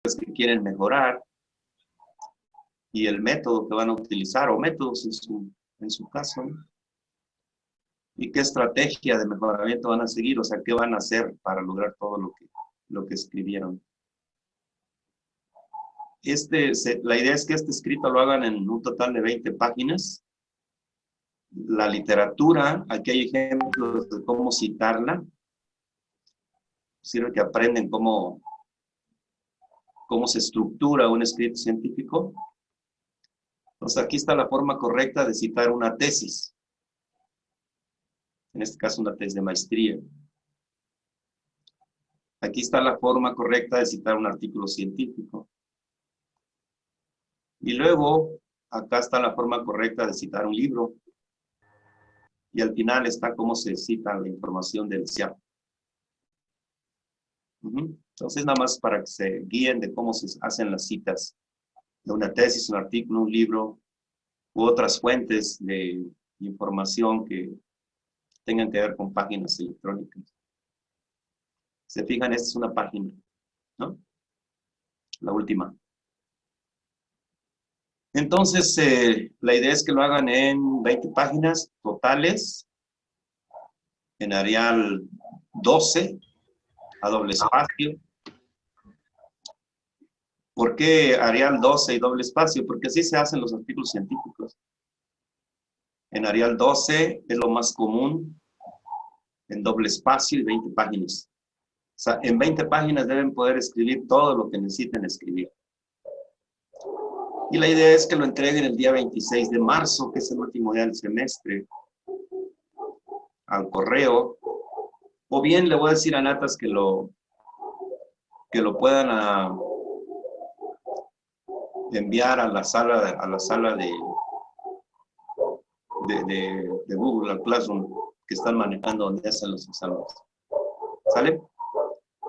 características que quieren mejorar y el método que van a utilizar, o métodos en su caso, ¿no? Y qué estrategia de mejoramiento van a seguir, o sea, qué van a hacer para lograr todo lo que escribieron. La idea es que este escrito lo hagan en un total de 20 páginas. La literatura, aquí hay ejemplos de cómo citarla. Sirve que aprenden cómo se estructura un escrito científico. Entonces aquí está la forma correcta de citar una tesis. En este caso una tesis de maestría. Aquí está la forma correcta de citar un artículo científico. Y luego, acá está la forma correcta de citar un libro. Y al final está cómo se cita la información del CIAP. Entonces, nada más para que se guíen de cómo se hacen las citas de una tesis, un artículo, un libro, u otras fuentes de información que tengan que ver con páginas electrónicas. Se fijan, esta es una página, ¿no? La última. Entonces, la idea es que lo hagan en 20 páginas totales, en Arial 12, a doble espacio. ¿Por qué Arial 12 y doble espacio? Porque así se hacen los artículos científicos. En Arial 12 es lo más común, en doble espacio y 20 páginas. O sea, en 20 páginas deben poder escribir todo lo que necesiten escribir. Y la idea es que lo entreguen el día 26 de marzo, que es el último día del semestre, al correo. O bien le voy a decir a Natas que lo puedan enviar a la sala de Google, al Classroom, que están manejando donde hacen los exámenes. ¿Sale?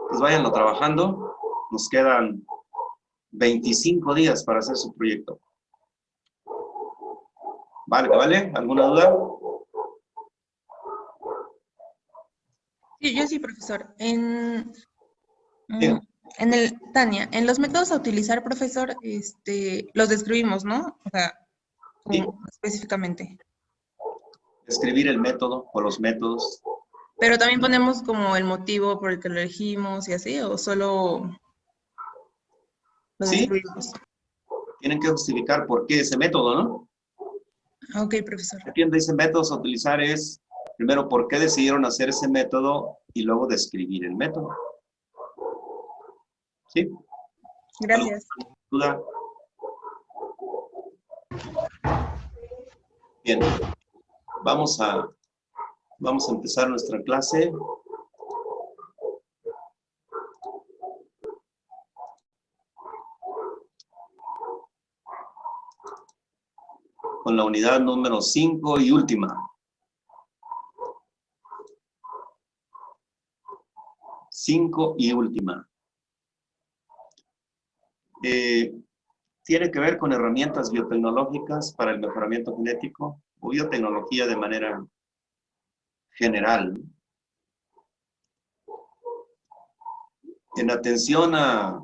Pues váyanlo trabajando. Nos quedan 25 días para hacer su proyecto. ¿Vale? ¿Alguna duda? Sí, yo sí, profesor. Sí. Tania, en los métodos a utilizar, profesor, los describimos, ¿no? O sea, Sí. específicamente. Escribir el método o los métodos. Pero también ponemos como el motivo por el que lo elegimos y así, o solo lo Sí, describimos. tienen que justificar por qué ese método, ¿no? Ok, profesor. Aquí donde dice métodos a utilizar es, primero, por qué decidieron hacer ese método y luego describir el método. ¿Sí? Gracias. ¿Alguna duda? Bien, vamos a empezar nuestra clase. Con la unidad número 5 y última. 5 y última. Tiene que ver con herramientas biotecnológicas para el mejoramiento genético o biotecnología de manera general. En atención a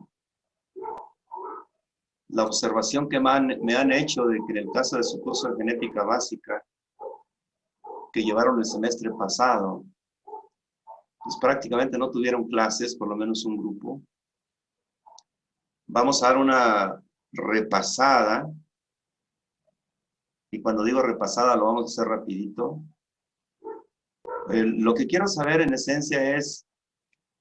la observación que me han hecho de que en el caso de su curso de genética básica que llevaron el semestre pasado, pues prácticamente no tuvieron clases, por lo menos un grupo. Vamos a dar una repasada, y cuando digo repasada lo vamos a hacer rapidito. Lo que quiero saber en esencia es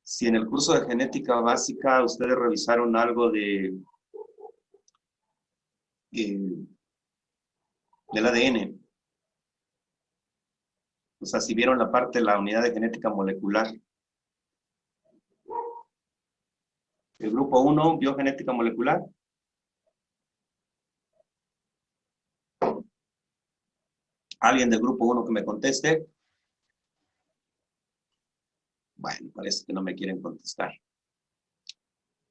si en el curso de genética básica ustedes revisaron algo del ADN. O sea, si vieron la parte de la unidad de genética molecular. El grupo 1 vio genética molecular. ¿Alguien del grupo 1 que me conteste? Bueno, parece que no me quieren contestar.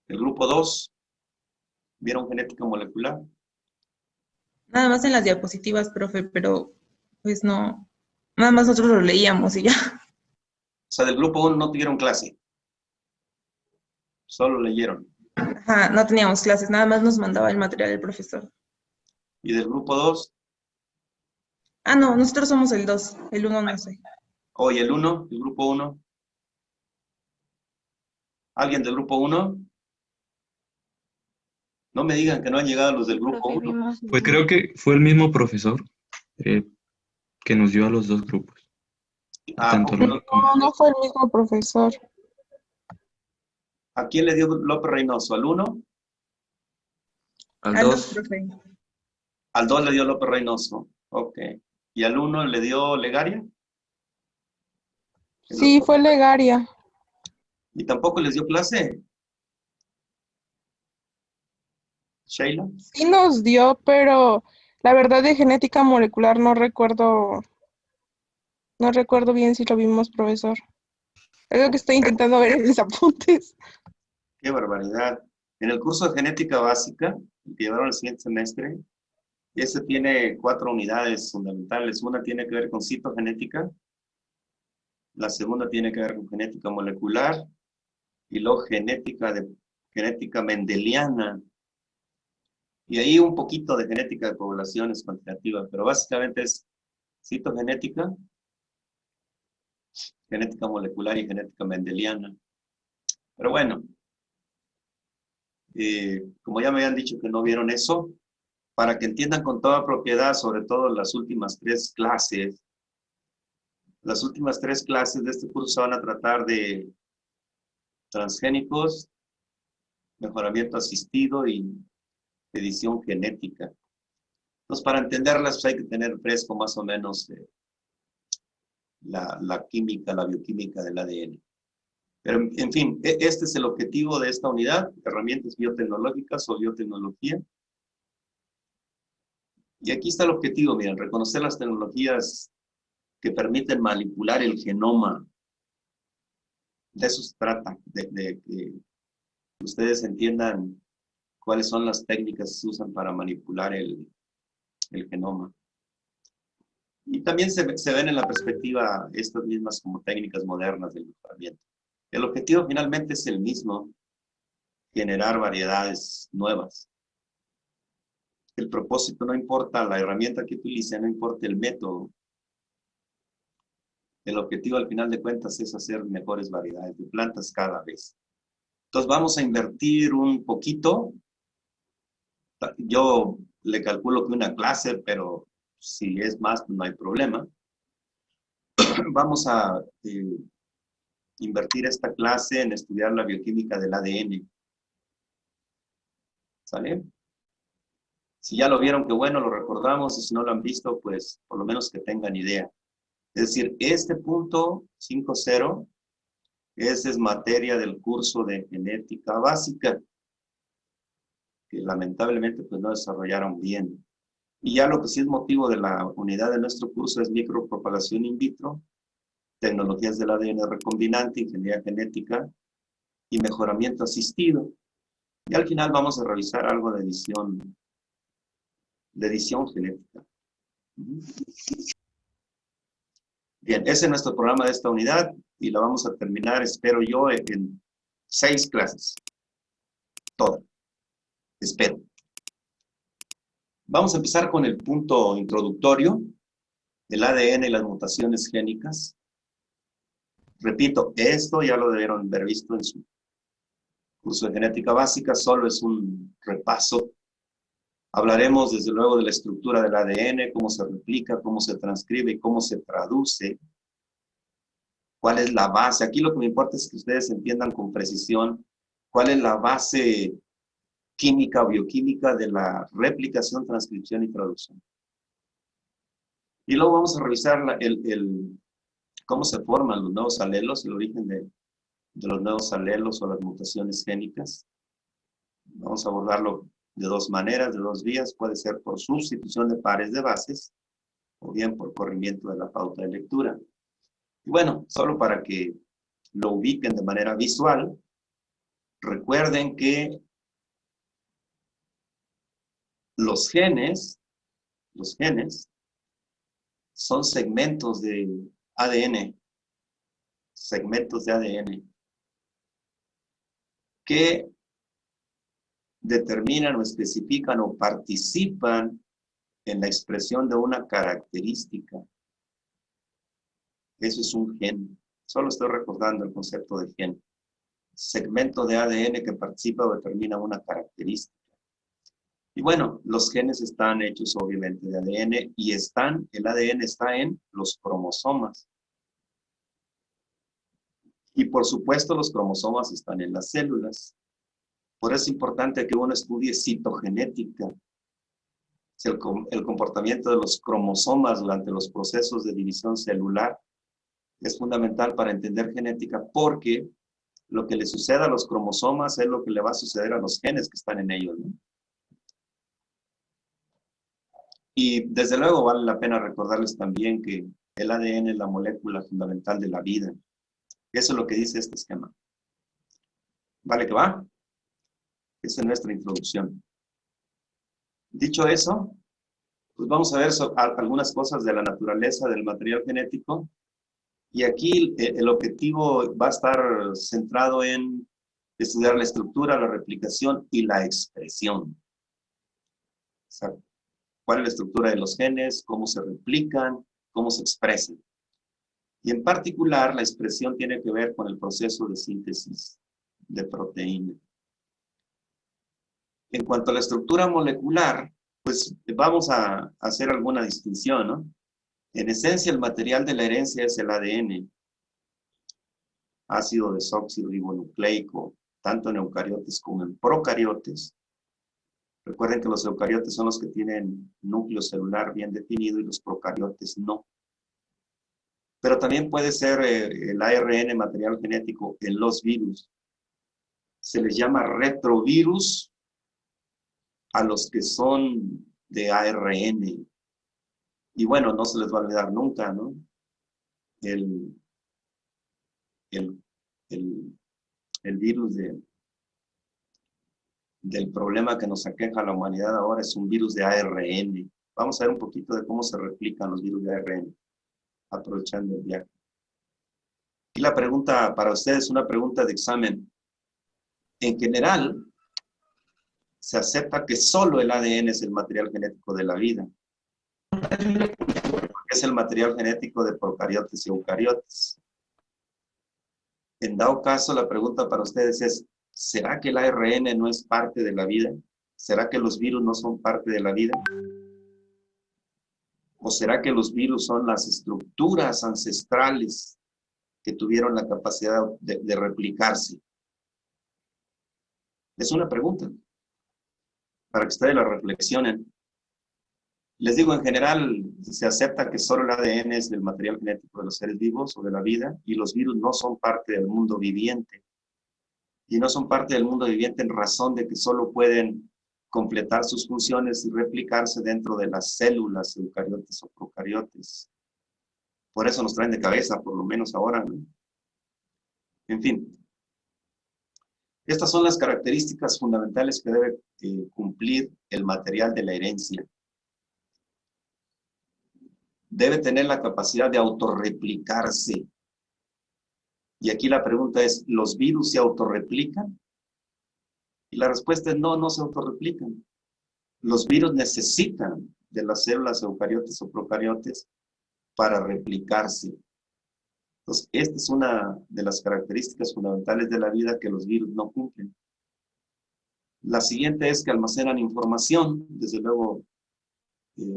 El grupo 2, ¿vieron genética molecular? Nada más en las diapositivas, profe, pero pues no. Nada más nosotros lo leíamos y ya. O sea, del grupo 1 no tuvieron clase. Solo leyeron. Ajá, no teníamos clases, nada más nos mandaba el material el profesor. ¿Y del grupo 2? Ah, no, nosotros somos el 2, el uno no sé. Oye, el 1, el grupo 1. ¿Alguien del grupo 1? No me digan que no han llegado los del grupo Profe, 1. vimos Pues uno. creo que fue el mismo profesor eh, que nos dio a los dos grupos, ¿A tanto poco al no? uno como No, al no dos. fue el mismo profesor. ¿A quién le dio López Reynoso? ¿Al 1? Al Al 2, 2, profe. Al 2 le dio López Reynoso. Ok. ¿Y al 1 le dio Legaria? Sí, fue Legaria. ¿Y tampoco les dio clase? ¿Sheila? Sí nos dio, pero la verdad de genética molecular no recuerdo bien si lo vimos, profesor. Es lo que estoy intentando ver en mis apuntes. ¡Qué barbaridad! En el curso de genética básica, el que llevaron el siguiente semestre, ese tiene 4 unidades fundamentales. Una tiene que ver con citogenética, la segunda tiene que ver con genética molecular y luego genética mendeliana. Y ahí un poquito de genética de poblaciones cuantitativa, pero básicamente es citogenética, genética molecular y genética mendeliana. Pero bueno, como ya me habían dicho que no vieron eso, para que entiendan con toda propiedad, sobre todo las últimas 3 clases, las últimas 3 clases de este curso se van a tratar de transgénicos, mejoramiento asistido y edición genética. Entonces, para entenderlas, pues hay que tener fresco más o menos la química, la bioquímica del ADN. Pero, en fin, este es el objetivo de esta unidad, herramientas biotecnológicas o biotecnología. Y aquí está el objetivo, miren, reconocer las tecnologías que permiten manipular el genoma. De eso se trata, de que ustedes entiendan cuáles son las técnicas que se usan para manipular el genoma. Y también se ven en la perspectiva estas mismas como técnicas modernas del mejoramiento. El objetivo finalmente es el mismo, generar variedades nuevas. El propósito no importa la herramienta que utilice, no importa el método. El objetivo al final de cuentas es hacer mejores variedades de plantas cada vez. Entonces vamos a invertir un poquito. Yo le calculo que una clase, pero si es más, pues no hay problema. Vamos a invertir esta clase en estudiar la bioquímica del ADN. ¿Sale? Si ya lo vieron, qué bueno, lo recordamos. Y si no lo han visto, pues por lo menos que tengan idea. Es decir, este punto 5.0, esa es materia del curso de genética básica, que lamentablemente pues no desarrollaron bien. Y ya lo que sí es motivo de la unidad de nuestro curso es micropropagación in vitro, tecnologías del ADN recombinante, ingeniería genética y mejoramiento asistido. Y al final vamos a revisar algo de edición genética. Bien, ese es nuestro programa de esta unidad y la vamos a terminar, espero yo, en 6 clases. Todas. Espero. Vamos a empezar con el punto introductorio del ADN y las mutaciones génicas. Repito, esto ya lo debieron haber visto en su curso de genética básica, solo es un repaso. Hablaremos desde luego de la estructura del ADN, cómo se replica, cómo se transcribe y cómo se traduce. ¿Cuál es la base? Aquí lo que me importa es que ustedes entiendan con precisión cuál es la base química o bioquímica de la replicación, transcripción y traducción. Y luego vamos a revisar cómo se forman los nuevos alelos, el origen de los nuevos alelos o las mutaciones génicas. Vamos a abordarlo de 2 maneras, de 2 vías. Puede ser por sustitución de pares de bases o bien por corrimiento de la pauta de lectura. Y bueno, solo para que lo ubiquen de manera visual, recuerden que los genes son segmentos de ADN, que determinan o especifican o participan en la expresión de una característica. Eso es un gen. Solo estoy recordando el concepto de gen. Segmento de ADN que participa o determina una característica. Y bueno, los genes están hechos obviamente de ADN y el ADN está en los cromosomas. Y por supuesto los cromosomas están en las células. Por eso es importante que uno estudie citogenética. El comportamiento de los cromosomas durante los procesos de división celular es fundamental para entender genética, porque lo que le sucede a los cromosomas es lo que le va a suceder a los genes que están en ellos, ¿no? Y desde luego vale la pena recordarles también que el ADN es la molécula fundamental de la vida. Eso es lo que dice este esquema. ¿Vale que va? Esa es nuestra introducción. Dicho eso, pues vamos a ver algunas cosas de la naturaleza del material genético. Y aquí el objetivo va a estar centrado en estudiar la estructura, la replicación y la expresión. O sea, cuál es la estructura de los genes, cómo se replican, cómo se expresan. Y en particular, la expresión tiene que ver con el proceso de síntesis de proteína. En cuanto a la estructura molecular, pues vamos a hacer alguna distinción, ¿no? En esencia, el material de la herencia es el ADN, ácido desoxirribonucleico, tanto en eucariotes como en procariotes. Recuerden que los eucariotes son los que tienen núcleo celular bien definido y los procariotes no. Pero también puede ser el ARN, material genético, en los virus. Se les llama retrovirus a los que son de ARN. Y bueno, no se les va a olvidar nunca, ¿no? El virus del problema que nos aqueja a la humanidad ahora es un virus de ARN. Vamos a ver un poquito de cómo se replican los virus de ARN, aprovechando el viaje. Y la pregunta para ustedes, una pregunta de examen. En general, se acepta que solo el ADN es el material genético de la vida. Es el material genético de procariotes y eucariotes. En dado caso, la pregunta para ustedes es, ¿será que el ARN no es parte de la vida? ¿Será que los virus no son parte de la vida? ¿O será que los virus son las estructuras ancestrales que tuvieron la capacidad de replicarse? Es una pregunta para que ustedes la reflexionen. Les digo, en general, se acepta que solo el ADN es el material genético de los seres vivos o de la vida, y los virus no son parte del mundo viviente. Y no son parte del mundo viviente en razón de que solo pueden completar sus funciones y replicarse dentro de las células eucariotes o procariotes. Por eso nos traen de cabeza, por lo menos ahora, ¿no? En fin. Estas son las características fundamentales que debe cumplir el material de la herencia. Debe tener la capacidad de autorreplicarse. Y aquí la pregunta es, ¿los virus se autorreplican? Y la respuesta es no, no se autorreplican. Los virus necesitan de las células eucariotes o procariotes para replicarse. Entonces, esta es una de las características fundamentales de la vida que los virus no cumplen. La siguiente es que almacenan información, desde luego,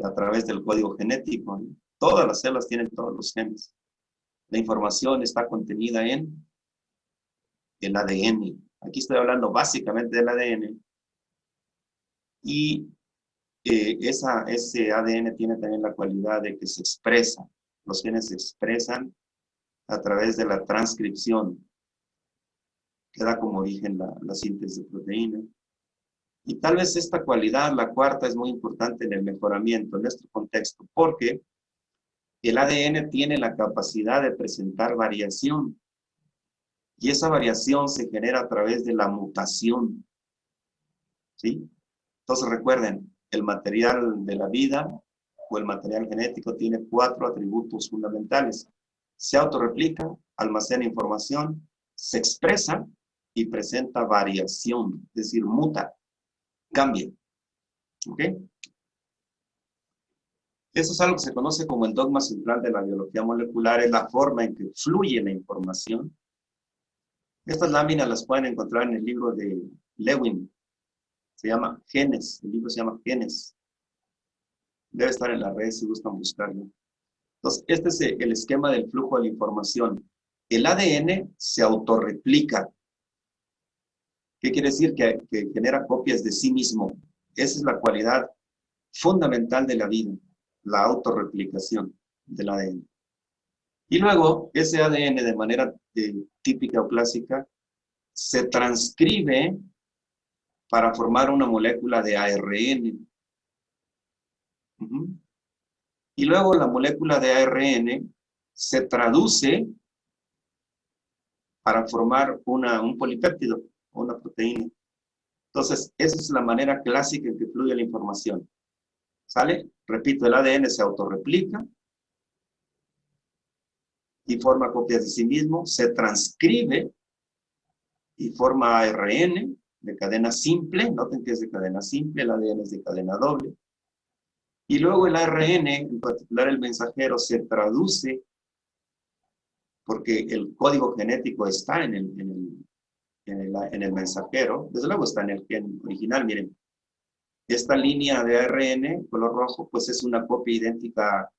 a través del código genético, ¿no? Todas las células tienen todos los genes. La información está contenida en el ADN. Aquí estoy hablando básicamente del ADN. Y ese ADN tiene también la cualidad de que se expresa. Los genes se expresan a través de la transcripción, que da como origen la síntesis de proteína. Y tal vez esta cualidad, la cuarta, es muy importante en el mejoramiento, en nuestro contexto, porque el ADN tiene la capacidad de presentar variación. Y esa variación se genera a través de la mutación. ¿Sí? Entonces recuerden, el material de la vida o el material genético tiene 4 atributos fundamentales. Se autorreplica, almacena información, se expresa y presenta variación, es decir, muta. cambia. ¿Ok? Eso es algo que se conoce como el dogma central de la biología molecular, es la forma en que fluye la información. Estas láminas las pueden encontrar en el libro de Lewin. Se llama Genes. El libro se llama Genes. Debe estar en la red si gustan buscarlo. Entonces, este es el esquema del flujo de la información. El ADN se autorreplica. ¿Qué quiere decir? Que genera copias de sí mismo. Esa es la cualidad fundamental de la vida, la autorreplicación del ADN. Y luego, ese ADN de manera típica o clásica se transcribe para formar una molécula de ARN. Y luego la molécula de ARN se traduce para formar un polipéptido o una proteína. Entonces, esa es la manera clásica en que fluye la información. ¿Sale? Repito, el ADN se autorreplica y forma copias de sí mismo, se transcribe y forma ARN de cadena simple. Noten que es de cadena simple, el ADN es de cadena doble. Y luego el ARN, en particular el mensajero, se traduce porque el código genético está en el mensajero. Desde luego está en el gen original, miren. Esta línea de ARN, color rojo, pues es una copia idéntica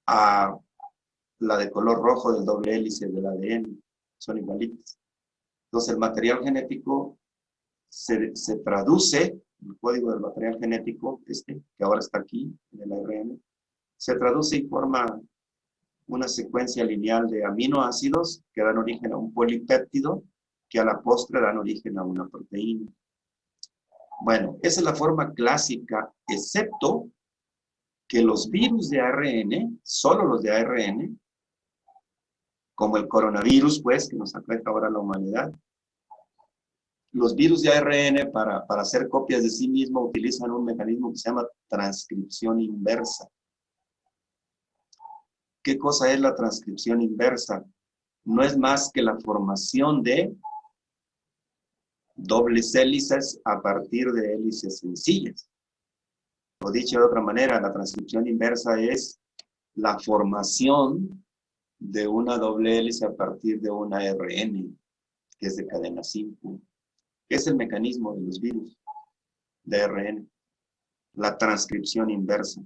a la de color rojo del doble hélice del ADN. Son igualitas. Entonces el material genético se traduce, el código del material genético, que ahora está aquí en el ARN, se traduce y forma una secuencia lineal de aminoácidos que dan origen a un polipéptido que a la postre dan origen a una proteína. Bueno, esa es la forma clásica, excepto que los virus de ARN, solo los de ARN, como el coronavirus, pues, que nos afecta ahora a la humanidad, los virus de ARN para hacer copias de sí mismos utilizan un mecanismo que se llama transcripción inversa. ¿Qué cosa es la transcripción inversa? No es más que la formación de dobles hélices a partir de hélices sencillas. O dicho de otra manera, la transcripción inversa es la formación de una doble hélice a partir de una ARN, que es de cadena simple. ¿Qué es el mecanismo de los virus de ARN? La transcripción inversa.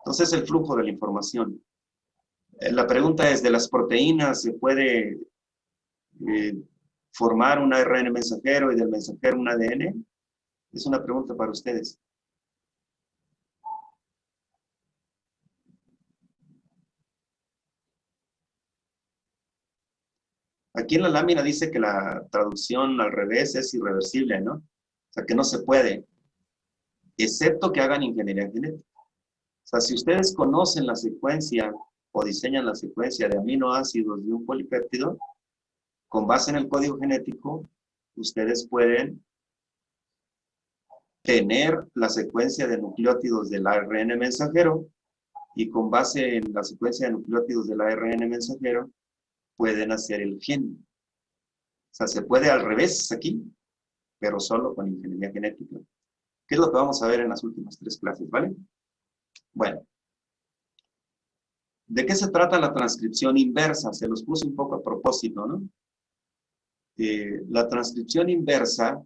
Entonces, el flujo de la información. La pregunta es, ¿de las proteínas se puede formar un ARN mensajero y del mensajero un ADN? Es una pregunta para ustedes. Aquí en la lámina dice que la traducción al revés es irreversible, ¿no? O sea, que no se puede, excepto que hagan ingeniería genética. O sea, si ustedes conocen la secuencia o diseñan la secuencia de aminoácidos de un polipéptido, con base en el código genético, ustedes pueden tener la secuencia de nucleótidos del ARN mensajero y con base en la secuencia de nucleótidos del ARN mensajero pueden hacer el gen. O sea, se puede al revés aquí, pero solo con ingeniería genética. ¿Qué es lo que vamos a ver en las últimas 3 clases, ¿vale? Bueno. ¿De qué se trata la transcripción inversa? Se los puse un poco a propósito, ¿no? La transcripción inversa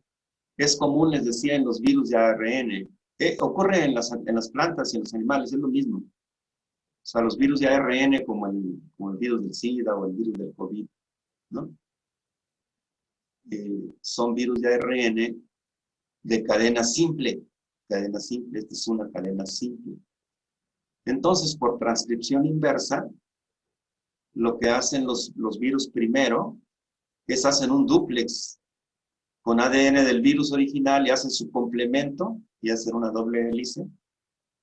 es común, les decía, en los virus de ARN. Ocurre en las plantas y en los animales, es lo mismo. O sea, los virus de ARN como el virus del SIDA o el virus del COVID, ¿no? Son virus de ARN de cadena simple. Cadena simple, esta es una cadena simple. Entonces, por transcripción inversa, lo que hacen los virus primero es hacen un dúplex con ADN del virus original y hacen su complemento y hacen una doble hélice.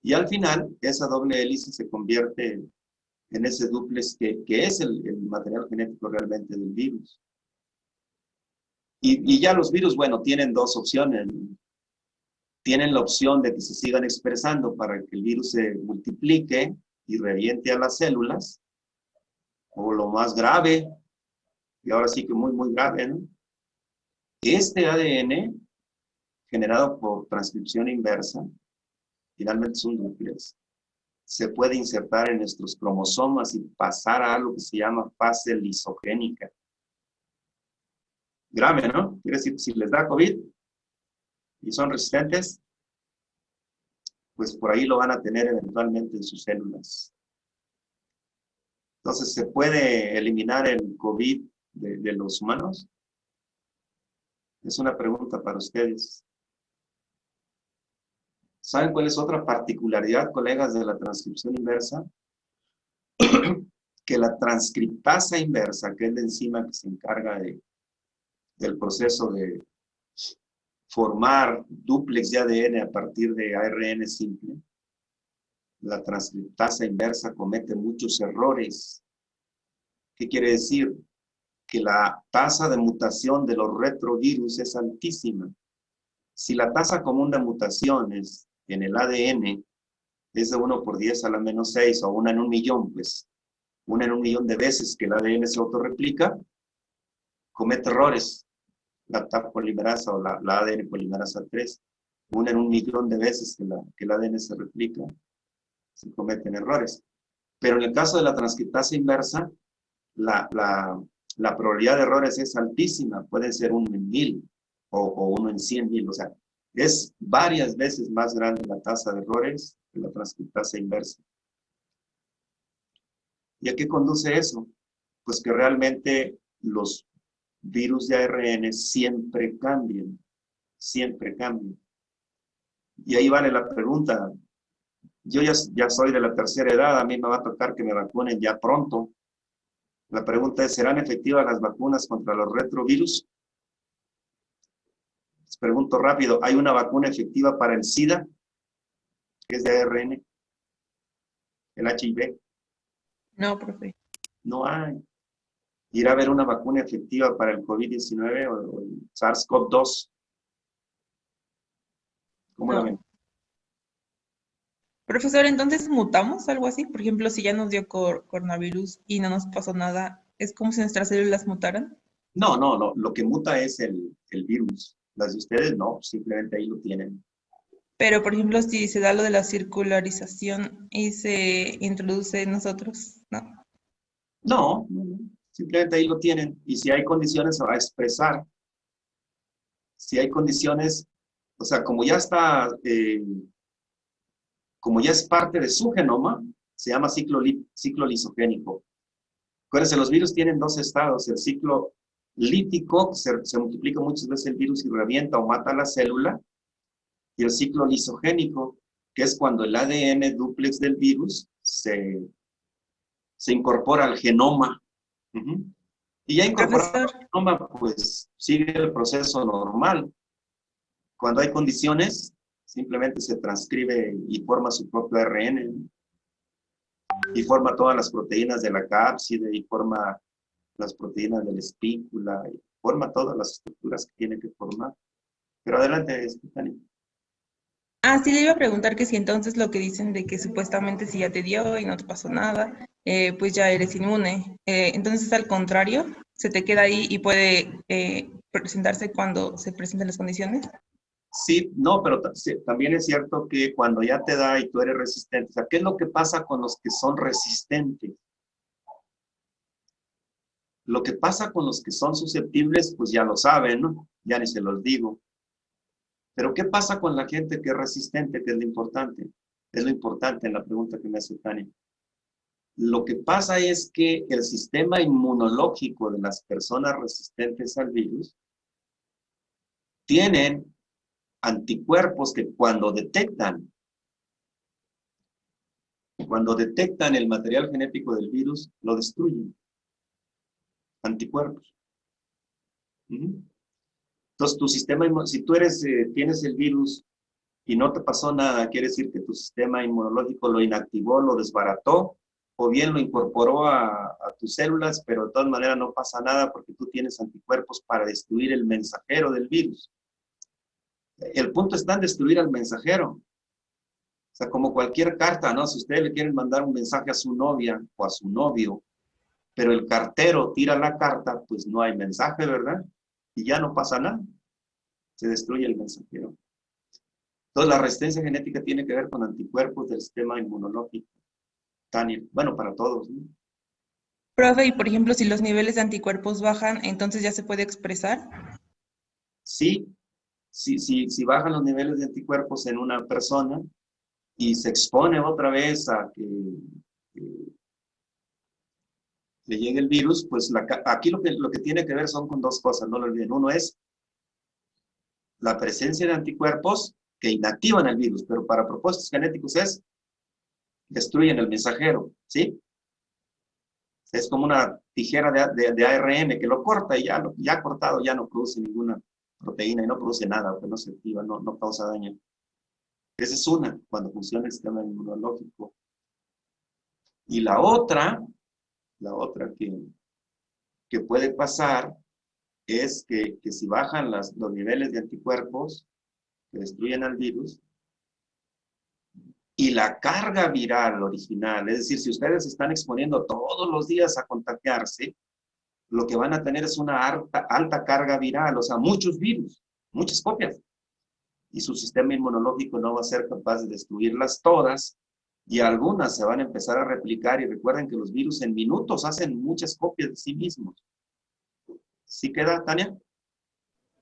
Y al final, esa doble hélice se convierte en ese dúplex que es el material genético realmente del virus. Y ya los virus, bueno, tienen 2 opciones. Tienen la opción de que se sigan expresando para que el virus se multiplique y reviente a las células. O lo más grave, y ahora sí que muy, muy grave, ¿no? Este ADN generado por transcripción inversa, finalmente es un dúplex, se puede insertar en nuestros cromosomas y pasar a algo que se llama fase lisogénica. Grave, ¿no? Quiere decir, si les da COVID y son resistentes, pues por ahí lo van a tener eventualmente en sus células. Entonces, ¿se puede eliminar el COVID de los humanos? Es una pregunta para ustedes. ¿Saben cuál es otra particularidad, colegas, de la transcripción inversa? Que la transcriptasa inversa, que es la enzima que se encarga del proceso de formar dúplex de ADN a partir de ARN simple, la transcriptasa inversa comete muchos errores. ¿Qué quiere decir? Que la tasa de mutación de los retrovirus es altísima. Si la tasa común de mutaciones en el ADN es de 1 por 10 a la menos 6 o 1 en 1.000.000, pues 1 en 1.000.000 de veces que el ADN se autorreplica, comete errores. La TAP polimerasa o la ADN polimerasa 3, 1 en 1.000.000 de veces que el ADN se replica, se cometen errores. Pero en el caso de la transcriptasa inversa, la probabilidad de errores es altísima, puede ser 1 en 1.000 o 1 en 100.000, o sea, es varias veces más grande la tasa de errores que la transcriptasa inversa. ¿Y a qué conduce eso? Pues que realmente los virus de ARN siempre cambian, siempre cambian. Y ahí vale la pregunta. Yo ya soy de la tercera edad, a mí me va a tocar que me vacunen ya pronto. La pregunta es, ¿serán efectivas las vacunas contra los retrovirus? Les pregunto rápido, ¿hay una vacuna efectiva para el SIDA? Que es de ARN. El HIV. No, profe. No hay. ¿Irá a haber una vacuna efectiva para el COVID-19 o el SARS-CoV-2? ¿Cómo lo No. ven? Profesor, entonces mutamos algo así. Por ejemplo, si ya nos dio coronavirus y no nos pasó nada, ¿es como si nuestras células mutaran? No, lo que muta es el virus. Las de ustedes no, simplemente ahí lo tienen. Pero, por ejemplo, si se da lo de la circularización y se introduce en nosotros, ¿no? No, simplemente ahí lo tienen. Y si hay condiciones, se va a expresar. Si hay condiciones, o sea, como ya está, como ya es parte de su genoma, se llama ciclo lisogénico. Acuérdense, los virus tienen dos estados. El ciclo lítico, se multiplica muchas veces el virus y revienta o mata la célula. Y el ciclo lisogénico, que es cuando el ADN dúplex del virus se incorpora al genoma. Y ya incorporado al genoma, pues sigue el proceso normal. Cuando hay condiciones, simplemente se transcribe y forma su propio ARN. Y forma todas las proteínas de la cápside, y forma las proteínas de la espícula, y forma todas las estructuras que tiene que formar. Pero adelante, Stephanie. Ah, sí, le iba a preguntar que si entonces lo que dicen de que supuestamente si ya te dio y no te pasó nada, pues ya eres inmune. Entonces, al contrario, se te queda ahí y puede presentarse cuando se presenten las condiciones. Sí, no, pero también es cierto que cuando ya te da y tú eres resistente, o sea, ¿qué es lo que pasa con los que son resistentes? Lo que pasa con los que son susceptibles, pues ya lo saben, ¿no? Ya ni se los digo. Pero ¿qué pasa con la gente que es resistente, que es lo importante? Es lo importante en la pregunta que me hace Tania. Lo que pasa es que el sistema inmunológico de las personas resistentes al virus tienen anticuerpos que cuando detectan el material genético del virus, lo destruyen. Anticuerpos. Entonces, tu sistema, si tú tienes el virus y no te pasó nada, quiere decir que tu sistema inmunológico lo inactivó, lo desbarató, o bien lo incorporó a tus células, pero de todas maneras no pasa nada porque tú tienes anticuerpos para destruir el mensajero del virus. El punto está en destruir al mensajero. O sea, como cualquier carta, ¿no? Si ustedes le quieren mandar un mensaje a su novia o a su novio, pero el cartero tira la carta, pues no hay mensaje, ¿verdad? Y ya no pasa nada. se destruye el mensajero. Entonces, la resistencia genética tiene que ver con anticuerpos del sistema inmunológico. Tania, bueno, para todos, ¿no? Profe, y por ejemplo, si los niveles de anticuerpos bajan, entonces ya se puede expresar. Sí, si bajan los niveles de anticuerpos en una persona y se expone otra vez a que le llegue el virus, pues aquí lo que tiene que ver son con dos cosas, no lo olviden. Uno es la presencia de anticuerpos que inactivan el virus, pero para propósitos genéticos destruyen el mensajero, ¿sí? Es como una tijera de ARN que lo corta y ya cortado ya no produce ninguna proteína y no produce nada, porque no se activa, no causa daño. Esa es una, cuando funciona el sistema inmunológico. Y la otra que puede pasar es que si bajan los niveles de anticuerpos que destruyen al virus y la carga viral original, es decir, si ustedes se están exponiendo todos los días a contagiarse, lo que van a tener es una alta carga viral, o sea, muchos virus, muchas copias. Y su sistema inmunológico no va a ser capaz de destruirlas todas y algunas se van a empezar a replicar. Y recuerden que los virus en minutos hacen muchas copias de sí mismos. ¿Sí queda, Tania?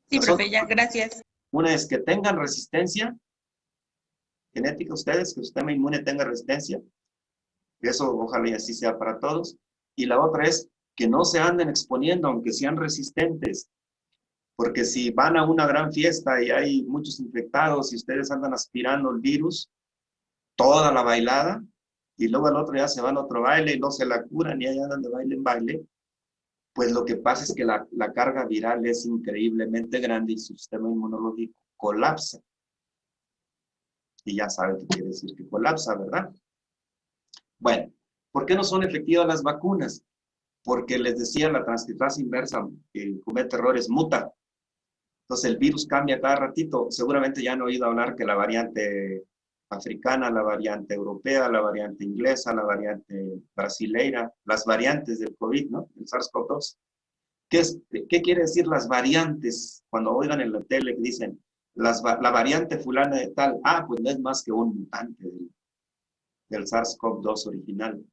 Sí, profe, ya, gracias. Una es que tengan resistencia genética ustedes, que su sistema inmune tenga resistencia. Eso ojalá y así sea para todos. Y la otra es que no se anden exponiendo, aunque sean resistentes. Porque si van a una gran fiesta y hay muchos infectados y ustedes andan aspirando el virus, toda la bailada, y luego al otro día se van a otro baile y no se la curan y ahí andan de baile en baile, pues lo que pasa es que la carga viral es increíblemente grande y su sistema inmunológico colapsa. Y ya saben qué quiere decir que colapsa, ¿verdad? Bueno, ¿por qué no son efectivas las vacunas? Porque les decía, la transcriptasa inversa que comete errores, muta. Entonces el virus cambia cada ratito. Seguramente ya han oído hablar que la variante africana, la variante europea, la variante inglesa, la variante brasileira, las variantes del COVID, ¿no? El SARS-CoV-2. ¿Qué quiere decir las variantes? Cuando oigan en la tele que dicen la variante fulana de tal, pues no es más que un mutante del SARS-CoV-2 original.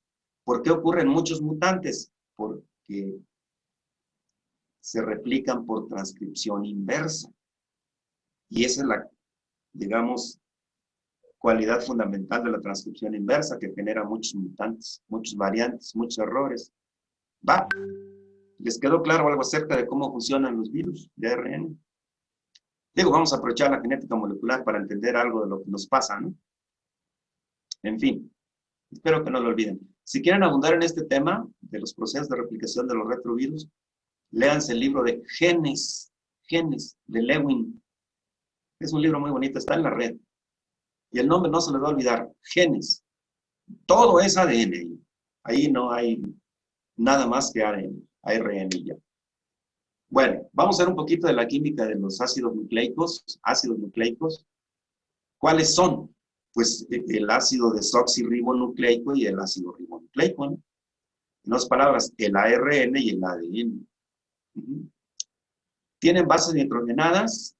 ¿Por qué ocurren muchos mutantes? Porque se replican por transcripción inversa. Y esa es la, digamos, cualidad fundamental de la transcripción inversa, que genera muchos mutantes, muchos variantes, muchos errores. ¿Va? ¿Les quedó claro algo acerca de cómo funcionan los virus de ARN? Digo, vamos a aprovechar la genética molecular para entender algo de lo que nos pasa, ¿no? En fin, espero que no lo olviden. Si quieren abundar en este tema de los procesos de replicación de los retrovirus, léanse el libro de Genes, de Lewin. Es un libro muy bonito, está en la red. Y el nombre no se les va a olvidar, Genes. Todo es ADN. Ahí no hay nada más que ARN ya. Bueno, vamos a ver un poquito de la química de los ácidos nucleicos. ¿Cuáles son? Pues el ácido desoxirribonucleico y el ácido ribonucleico, ¿no? En otras palabras, el ARN y el ADN. Tienen bases nitrogenadas,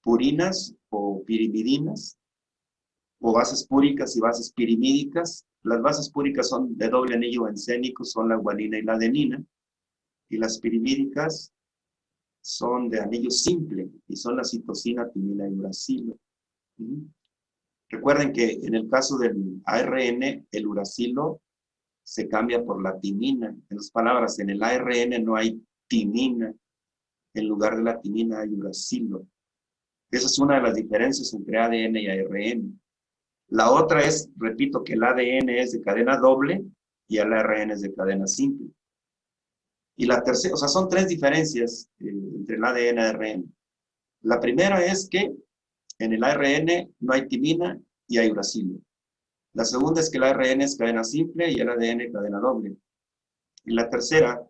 purinas o pirimidinas, o bases púricas y bases pirimídicas. Las bases púricas son de doble anillo bencénico, son la guanina y la adenina, y las pirimídicas son de anillo simple, y son la citosina, timina y uracilo. Recuerden que en el caso del ARN, el uracilo se cambia por la timina. En otras palabras, en el ARN no hay timina, en lugar de la timina hay uracilo. Esa es una de las diferencias entre ADN y ARN. La otra es, repito, que el ADN es de cadena doble y el ARN es de cadena simple. Y la tercera, o sea, son tres diferencias entre el ADN y el ARN. La primera es que en el ARN no hay timina y hay uracilo. La segunda es que el ARN es cadena simple y el ADN cadena doble. Y la tercera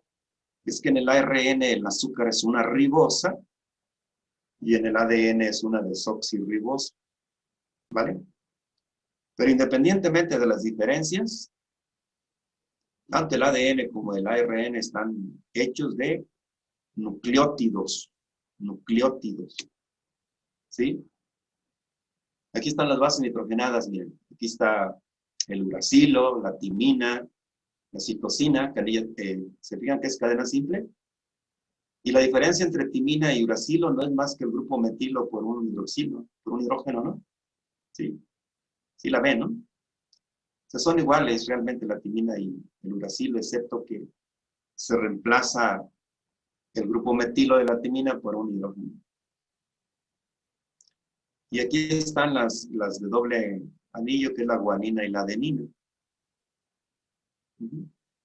es que en el ARN el azúcar es una ribosa y en el ADN es una desoxirribosa. ¿Vale? Pero independientemente de las diferencias, tanto el ADN como el ARN están hechos de nucleótidos. ¿sí? Aquí están las bases nitrogenadas, miren. Aquí está el uracilo, la timina, la citosina, que se fijan que es cadena simple. Y la diferencia entre timina y uracilo no es más que el grupo metilo por un hidroxilo, por un hidrógeno, ¿no? Sí, sí la ven, ¿no? O sea, son iguales realmente la timina y el uracilo, excepto que se reemplaza el grupo metilo de la timina por un hidrógeno. Y aquí están las de doble anillo, que es la guanina y la adenina.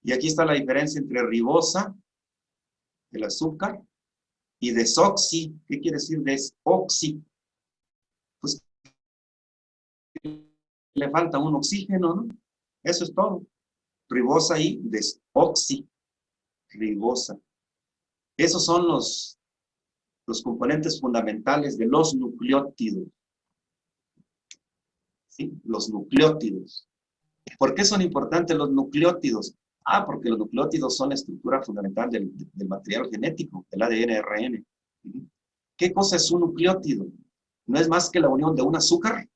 Y aquí está la diferencia entre ribosa, el azúcar, y desoxi. ¿Qué quiere decir desoxi? Pues le falta un oxígeno, ¿no? Eso es todo. Ribosa y desoxi. Ribosa. Esos son los componentes fundamentales de los nucleótidos. ¿Sí? Los nucleótidos. ¿Por qué son importantes los nucleótidos? Ah, porque los nucleótidos son la estructura fundamental del material genético, del ADN, RN. ¿Qué cosa es un nucleótido? No es más que la unión de un azúcar,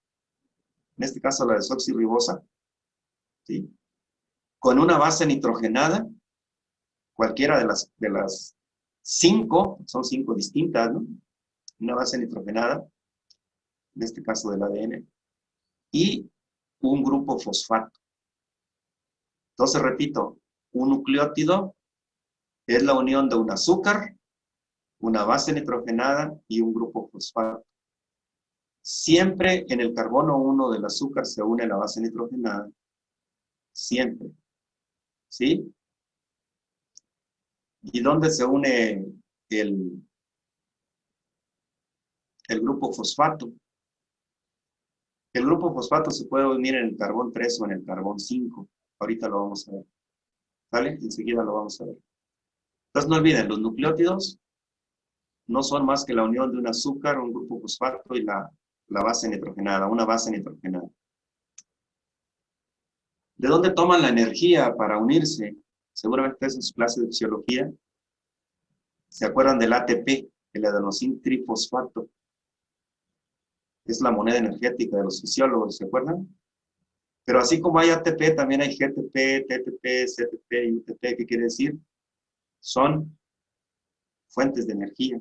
en este caso la desoxirribosa, ¿sí? Con una base nitrogenada, cualquiera de las 5, son 5 distintas, ¿no? Una base nitrogenada, en este caso del ADN, y un grupo fosfato. Entonces, repito, un nucleótido es la unión de un azúcar, una base nitrogenada y un grupo fosfato. Siempre en el carbono 1 del azúcar se une la base nitrogenada. Siempre. ¿Sí? ¿Y dónde se une el grupo fosfato? El grupo fosfato se puede unir en el carbón 3 o en el carbón 5. Ahorita lo vamos a ver. ¿Vale? Enseguida lo vamos a ver. Entonces no olviden, los nucleótidos no son más que la unión de un azúcar, un grupo fosfato y la base nitrogenada, una base nitrogenada. ¿De dónde toman la energía para unirse? Seguramente es en su clase de fisiología. ¿Se acuerdan del ATP, el adenosín trifosfato? Es la moneda energética de los fisiólogos, ¿se acuerdan? Pero así como hay ATP, también hay GTP, TTP, CTP y UTP. ¿Qué quiere decir? Son fuentes de energía.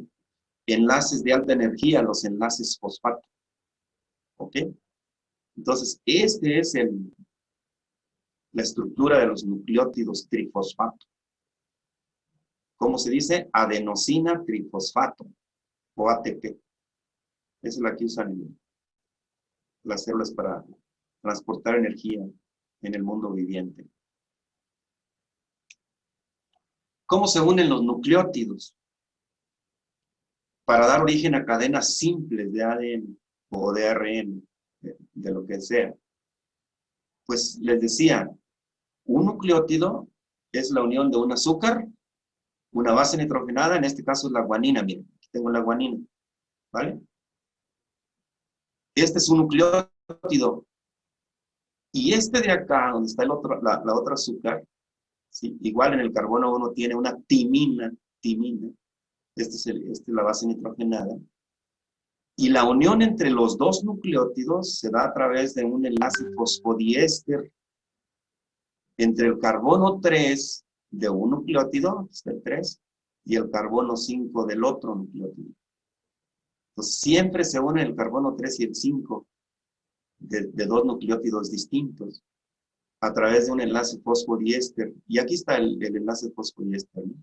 Enlaces de alta energía, los enlaces fosfato. ¿Ok? Entonces, este es la estructura de los nucleótidos trifosfato. ¿Cómo se dice? Adenosina trifosfato, o ATP. Esa es la que usan las células para transportar energía en el mundo viviente. ¿Cómo se unen los nucleótidos? Para dar origen a cadenas simples de ADN o de ARN, de lo que sea. Pues les decía, un nucleótido es la unión de un azúcar, una base nitrogenada, en este caso es la guanina, miren, aquí tengo la guanina, ¿vale? Este es un nucleótido. Y este de acá, donde está la otra azúcar, ¿sí? Igual en el carbono 1 tiene una timina. Esta es la base nitrogenada. Y la unión entre los dos nucleótidos se da a través de un enlace fosfodiéster entre el carbono 3 de un nucleótido, es el 3, y el carbono 5 del otro nucleótido. Entonces, siempre se une el carbono 3 y el 5 de dos nucleótidos distintos a través de un enlace fosfodiéster. Y aquí está el enlace fosfodiéster, ¿no?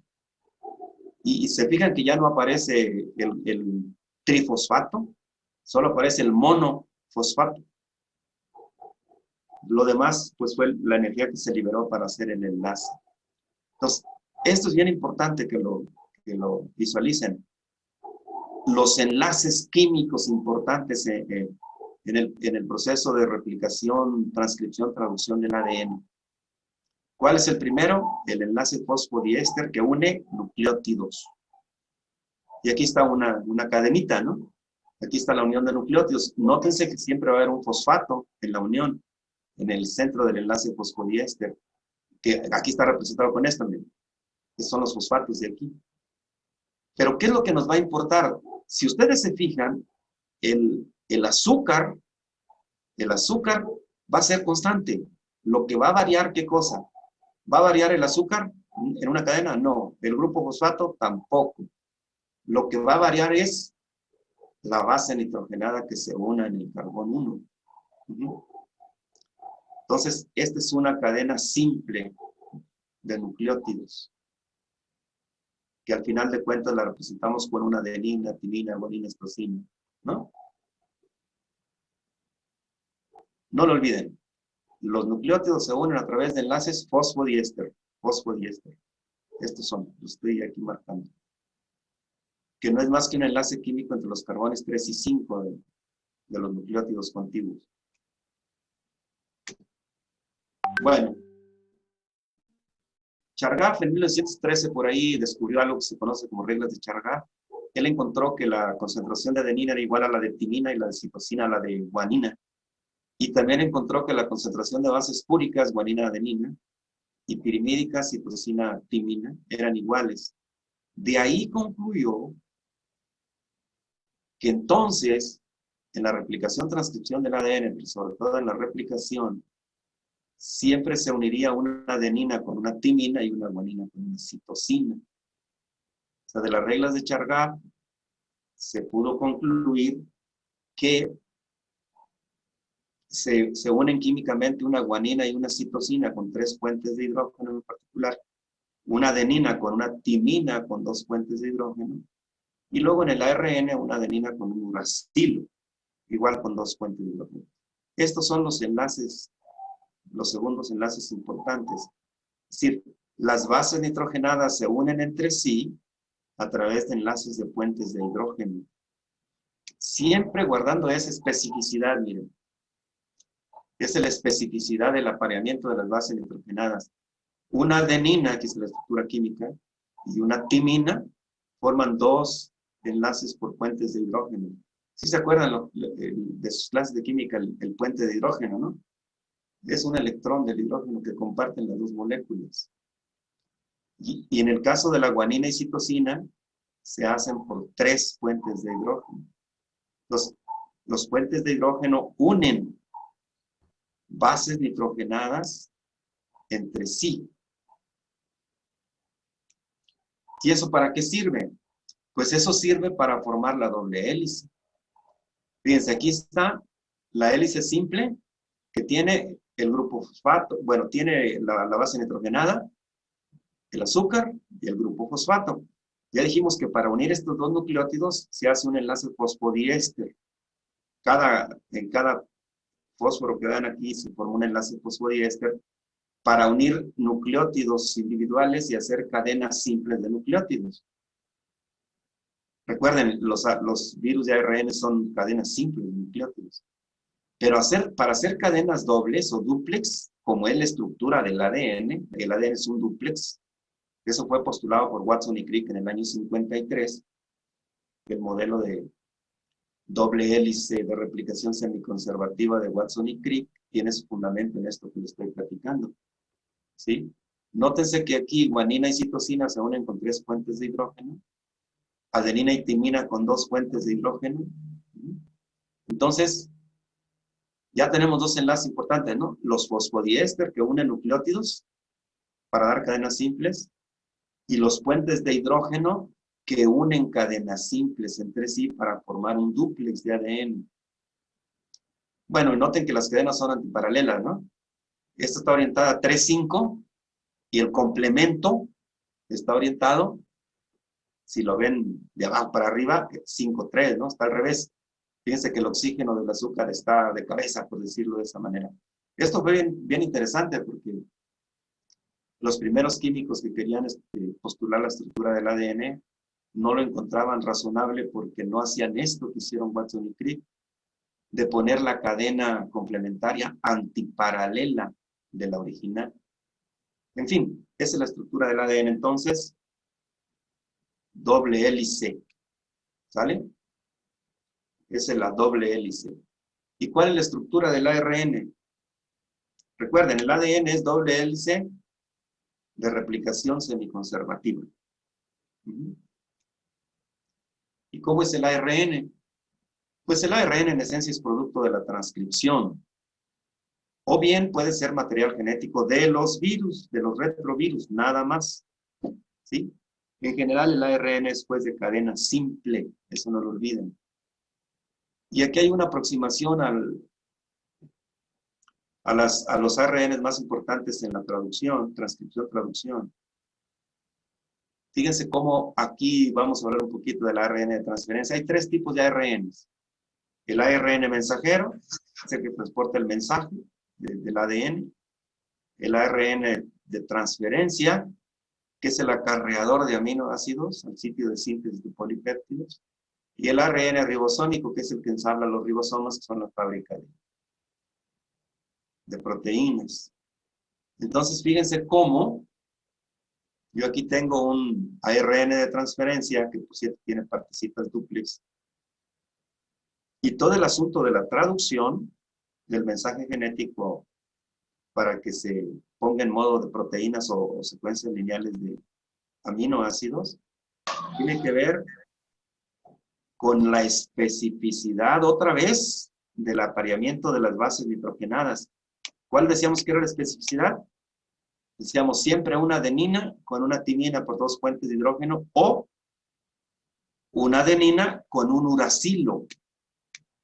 Y se fijan que ya no aparece el trifosfato, solo aparece el monofosfato. Lo demás, pues fue la energía que se liberó para hacer el enlace. Entonces, esto es bien importante que lo visualicen. Los enlaces químicos importantes en el proceso de replicación, transcripción, traducción del ADN. ¿Cuál es el primero? El enlace fosfodiéster que une nucleótidos. Y aquí está una cadenita, ¿no? Aquí está la unión de nucleótidos. Nótense que siempre va a haber un fosfato en la unión, en el centro del enlace fosfodiéster, que aquí está representado con esto, miren, que son los fosfatos de aquí. Pero ¿qué es lo que nos va a importar? Si ustedes se fijan, el azúcar va a ser constante. Lo que va a variar, ¿qué cosa? ¿Va a variar el azúcar en una cadena? No. El grupo fosfato tampoco. Lo que va a variar es la base nitrogenada que se una en el carbón 1. Entonces, esta es una cadena simple de nucleótidos, que al final de cuentas la representamos con una adenina, timina, guanina, citosina, ¿no? No lo olviden. Los nucleótidos se unen a través de enlaces fosfodiéster. Fosfodiéster. Estos son, los estoy aquí marcando. Que no es más que un enlace químico entre los carbones 3 y 5 de los nucleótidos contiguos. Bueno. Chargaff en 1913 por ahí descubrió algo que se conoce como reglas de Chargaff. Él encontró que la concentración de adenina era igual a la de timina y la de citosina a la de guanina. Y también encontró que la concentración de bases púricas, guanina-adenina, y pirimídicas, citosina-timina, eran iguales. De ahí concluyó que entonces, en la replicación-transcripción del ADN, pero sobre todo en la replicación, siempre se uniría una adenina con una timina y una guanina con una citosina. O sea, de las reglas de Chargaff se pudo concluir que se unen químicamente una guanina y una citosina con 3 puentes de hidrógeno en particular, una adenina con una timina con 2 puentes de hidrógeno, y luego en el ARN una adenina con un uracilo, igual con 2 puentes de hidrógeno. Estos son los enlaces, los segundos enlaces importantes. Es decir, las bases nitrogenadas se unen entre sí a través de enlaces de puentes de hidrógeno. Siempre guardando esa especificidad, miren. Esa es la especificidad del apareamiento de las bases nitrogenadas. Una adenina, que es la estructura química, y una timina forman 2 enlaces por puentes de hidrógeno. ¿Sí se acuerdan de sus clases de química, el puente de hidrógeno, no? Es un electrón del hidrógeno que comparten las 2 moléculas. Y en el caso de la guanina y citosina, se hacen por 3 puentes de hidrógeno. Los puentes de hidrógeno unen bases nitrogenadas entre sí. ¿Y eso para qué sirve? Pues eso sirve para formar la doble hélice. Fíjense, aquí está la hélice simple que tiene el grupo fosfato, bueno, tiene la base nitrogenada, el azúcar y el grupo fosfato. Ya dijimos que para unir estos 2 nucleótidos se hace un enlace fosfodiéster. En cada fósforo que dan aquí se forma un enlace fosfodiéster para unir nucleótidos individuales y hacer cadenas simples de nucleótidos. Recuerden, los virus de ARN son cadenas simples de nucleótidos. Pero para hacer cadenas dobles o dúplex, como es la estructura del ADN, el ADN es un dúplex. Eso fue postulado por Watson y Crick en el año 53, el modelo de doble hélice de replicación semiconservativa de Watson y Crick tiene su fundamento en esto que les estoy platicando. ¿Sí? Nótense que aquí guanina y citosina se unen con 3 puentes de hidrógeno, adenina y timina con 2 puentes de hidrógeno. Entonces, ya tenemos 2 enlaces importantes, ¿no? Los fosfodiéster que unen nucleótidos para dar cadenas simples y los puentes de hidrógeno que unen cadenas simples entre sí para formar un dúplex de ADN. Bueno, y noten que las cadenas son antiparalelas, ¿no? Esta está orientada a 3,5 y el complemento está orientado, si lo ven de abajo para arriba, 5,3, ¿no? Está al revés. Fíjense que el oxígeno del azúcar está de cabeza, por decirlo de esa manera. Esto fue bien interesante porque los primeros químicos que querían postular la estructura del ADN no lo encontraban razonable porque no hacían esto que hicieron Watson y Crick, de poner la cadena complementaria antiparalela de la original. En fin, esa es la estructura del ADN entonces. Doble hélice. ¿Sale? Esa es la doble hélice. ¿Y cuál es la estructura del ARN? Recuerden, el ADN es doble hélice de replicación Pues el ARN en esencia es producto de la transcripción. O bien puede ser material genético de los virus, de los retrovirus, nada más. ¿Sí? En general el ARN es pues de cadena simple, eso no lo olviden. Y aquí hay una aproximación a los ARN más importantes en la traducción, transcripción, traducción. Fíjense cómo aquí vamos a hablar un poquito del ARN de transferencia. Hay tres tipos de ARNs. El ARN mensajero, es el que transporta el mensaje del ADN. El ARN de transferencia, que es el acarreador de aminoácidos al sitio de síntesis de polipéptidos. Y el ARN ribosómico, que es el que ensambla los ribosomas, que son la fábrica de proteínas. Entonces, fíjense cómo yo aquí tengo un ARN de transferencia que por cierto tiene partecitas dúplex. Y todo el asunto de la traducción del mensaje genético para que se ponga en modo de proteínas o secuencias lineales de aminoácidos tiene que ver con la especificidad otra vez del apareamiento de las bases nitrogenadas. ¿Cuál decíamos que era la especificidad? Decíamos siempre una adenina con una timina por dos puentes de hidrógeno o una adenina con un uracilo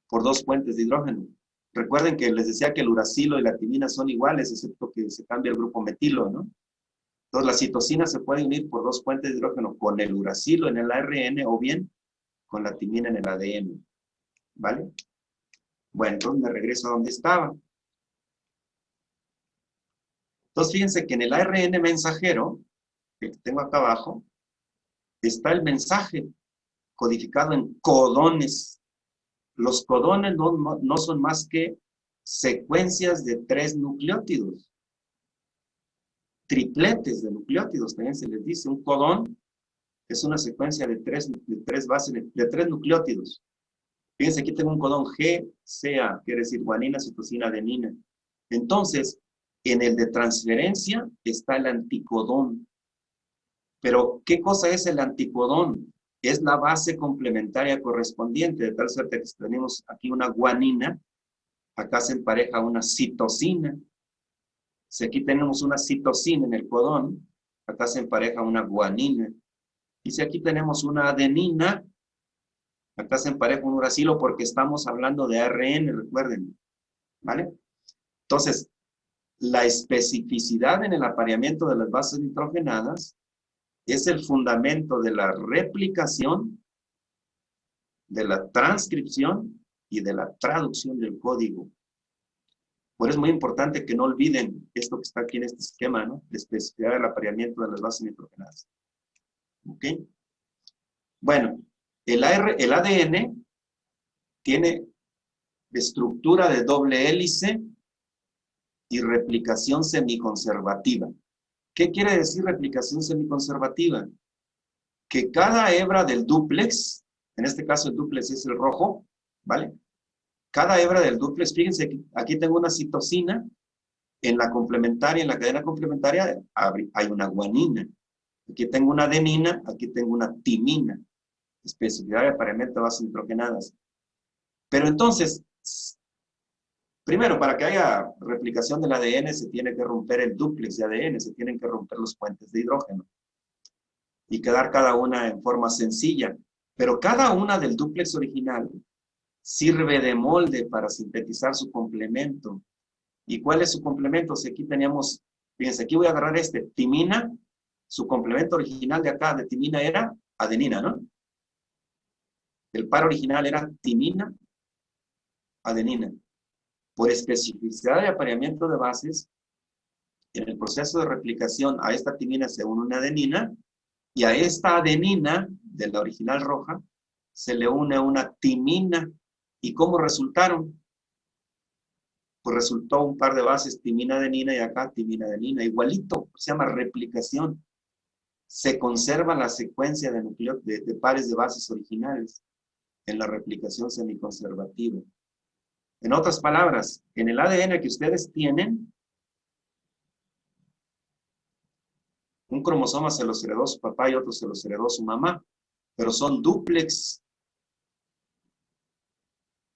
por dos puentes de hidrógeno. Recuerden que les decía que el uracilo y la timina son iguales, excepto que se cambia el grupo metilo, ¿no? Entonces, la citosina se puede unir por dos puentes de hidrógeno con el uracilo en el ARN o bien con la timina en el ADN. ¿Vale? Bueno, entonces me regreso a donde estaba. Entonces, fíjense que en el ARN mensajero, que tengo acá abajo, está el mensaje codificado en codones. Los codones no son más que secuencias de 3 nucleótidos. Tripletes de nucleótidos, también se les dice. Un codón es una secuencia de tres bases, de 3 nucleótidos. Fíjense, aquí tengo un codón G, CA, quiere decir guanina, citosina, adenina. Entonces, en el de transferencia está el anticodón. Pero, ¿qué cosa es el anticodón? Es la base complementaria correspondiente, de tal suerte que si tenemos aquí una guanina, acá se empareja una citosina. Si aquí tenemos una citosina en el codón, acá se empareja una guanina. Y si aquí tenemos una adenina, acá se empareja un uracilo porque estamos hablando de ARN, recuerden. ¿Vale? Entonces, la especificidad en el apareamiento de las bases nitrogenadas es el fundamento de la replicación, de la transcripción y de la traducción del código. Por eso es muy importante que no olviden esto que está aquí en este esquema, ¿no? La especificidad del apareamiento de las bases nitrogenadas. ¿Ok? Bueno, el ADN tiene estructura de doble hélice y replicación semiconservativa. ¿Qué quiere decir replicación semiconservativa? Que cada hebra del dúplex, en este caso el dúplex es el rojo, ¿vale? Cada hebra del dúplex, fíjense que aquí tengo una citosina, en la complementaria, en la cadena complementaria hay una guanina. Aquí tengo una adenina, aquí tengo una timina. Especificidad de apareamiento de bases nitrogenadas. Pero entonces, primero, para que haya replicación del ADN se tiene que romper el dúplex de ADN, se tienen que romper los puentes de hidrógeno y quedar cada una en forma sencilla. Pero cada una del dúplex original sirve de molde para sintetizar su complemento. ¿Y cuál es su complemento? Si aquí teníamos, fíjense, aquí voy a agarrar timina, su complemento original de acá de timina era adenina, ¿no? El par original era timina, adenina. Por especificidad de apareamiento de bases, en el proceso de replicación a esta timina se une una adenina y a esta adenina de la original roja se le une una timina. ¿Y cómo resultaron? Pues resultó un par de bases timina-adenina y acá timina-adenina, igualito, se llama replicación. Se conserva la secuencia de pares de bases originales en la replicación semiconservativa. En otras palabras, en el ADN que ustedes tienen, un cromosoma se los heredó su papá y otro se los heredó su mamá, pero son dúplex.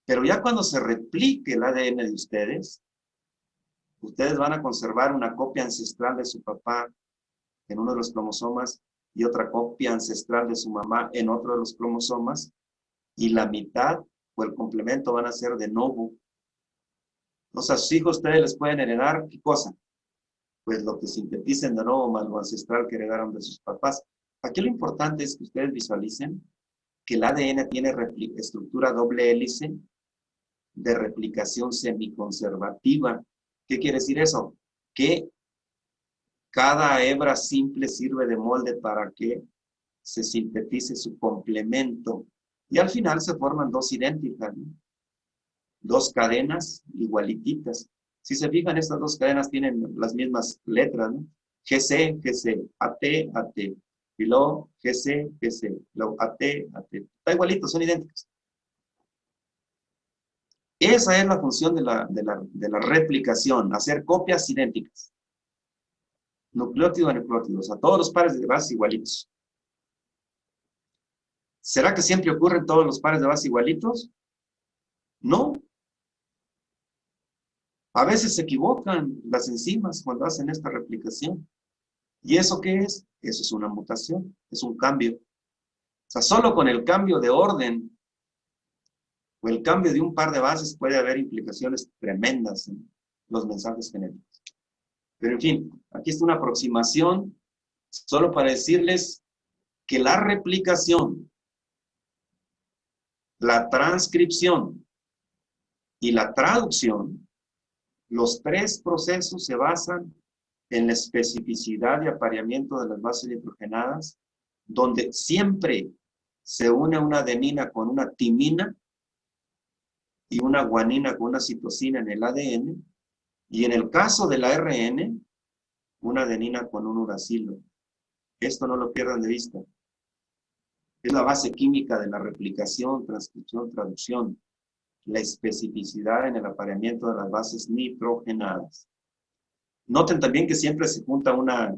Pero ya cuando se replique el ADN de ustedes van a conservar una copia ancestral de su papá en uno de los cromosomas y otra copia ancestral de su mamá en otro de los cromosomas, y la mitad o el complemento van a ser de novo. O sea, a sus hijos ustedes les pueden heredar, ¿qué cosa? Pues lo que sinteticen de novo más lo ancestral que heredaron de sus papás. Aquí lo importante es que ustedes visualicen que el ADN tiene estructura doble hélice de replicación semiconservativa. ¿Qué quiere decir eso? Que cada hebra simple sirve de molde para que se sintetice su complemento. Y al final se forman dos idénticas, ¿no? Dos cadenas igualititas. Si se fijan, estas dos cadenas tienen las mismas letras, ¿no? GC, GC, AT, AT. Y luego GC, GC. Luego AT, AT. Está igualito, son idénticos. Esa es la función de la replicación, hacer copias idénticas. Nucleótido a nucleótido, o sea, todos los pares de base igualitos. ¿Será que siempre ocurren todos los pares de base igualitos? No. A veces se equivocan las enzimas cuando hacen esta replicación. ¿Y eso qué es? Eso es una mutación, es un cambio. O sea, solo con el cambio de orden o el cambio de un par de bases puede haber implicaciones tremendas en los mensajes genéticos. Pero en fin, aquí está una aproximación solo para decirles que la replicación, la transcripción y la traducción, los tres procesos se basan en la especificidad de apareamiento de las bases nitrogenadas, donde siempre se une una adenina con una timina y una guanina con una citosina en el ADN, y en el caso del ARN, una adenina con un uracilo. Esto no lo pierdan de vista. Es la base química de la replicación, transcripción, traducción. La especificidad en el apareamiento de las bases nitrogenadas. Noten también que siempre se junta una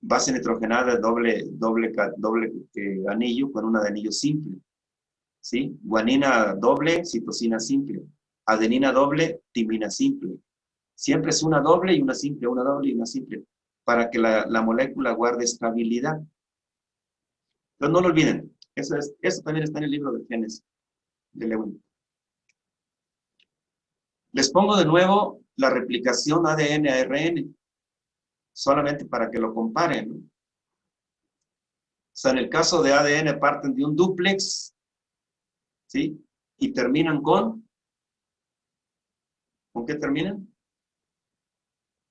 base nitrogenada de doble anillo con una de anillo simple. ¿Sí? Guanina doble, citosina simple. Adenina doble, timina simple. Siempre es una doble y una simple, una doble y una simple, para que la molécula guarde estabilidad. Pero no lo olviden, eso también está en el libro de genes de Lewin. Les pongo de nuevo la replicación ADN a RN, solamente para que lo comparen, ¿no? O sea, en el caso de ADN parten de un dúplex, ¿sí? Y terminan ¿con qué terminan?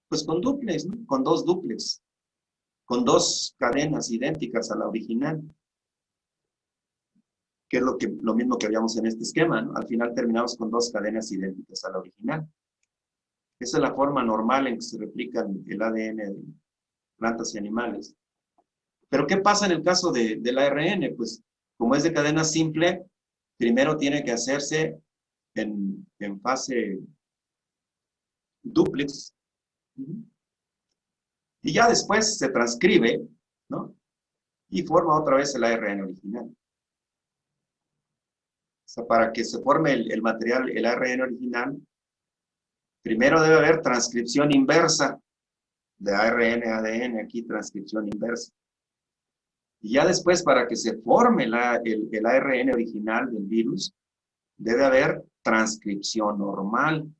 Pues con dúplex, ¿no? Con dos dúplex, con dos cadenas idénticas a la original, que es lo mismo que habíamos en este esquema, ¿no? Al final terminamos con dos cadenas idénticas a la original. Esa es la forma normal en que se replica el ADN de plantas y animales. Pero ¿qué pasa en el caso del ARN? Pues como es de cadena simple, primero tiene que hacerse en fase dúplex. Y ya después se transcribe, ¿no? Y forma otra vez el ARN original. O sea, para que se forme el material, el ARN original, primero debe haber transcripción inversa de ARN a ADN, aquí transcripción inversa. Y ya después, para que se forme el ARN original del virus, debe haber transcripción normal.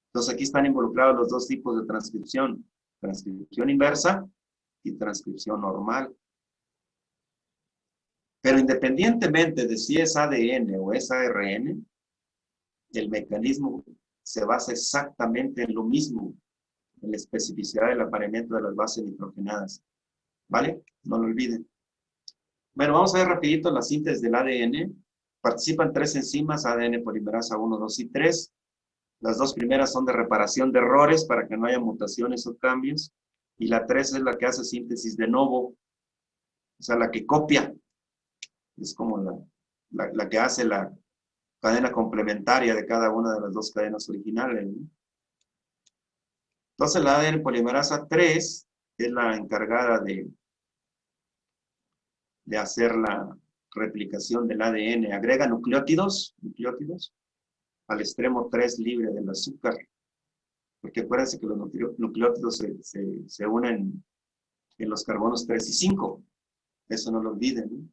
Entonces aquí están involucrados los dos tipos de transcripción. Transcripción inversa y transcripción normal. Pero independientemente de si es ADN o es ARN, el mecanismo se basa exactamente en lo mismo, en la especificidad del apareamiento de las bases nitrogenadas. ¿Vale? No lo olviden. Bueno, vamos a ver rapidito la síntesis del ADN. Participan 3 enzimas, ADN polimerasa 1, 2 y 3. Las 2 primeras son de reparación de errores para que no haya mutaciones o cambios. Y la 3 es la que hace síntesis de novo. O sea, la que copia. Es como la que hace la cadena complementaria de cada una de las 2 cadenas originales, ¿no? Entonces la ADN polimerasa 3 es la encargada de hacer la replicación del ADN. Agrega nucleótidos, al extremo 3 libre del azúcar, porque acuérdense que los nucleótidos se unen en los carbonos 3 y 5. Eso no lo olviden, ¿no?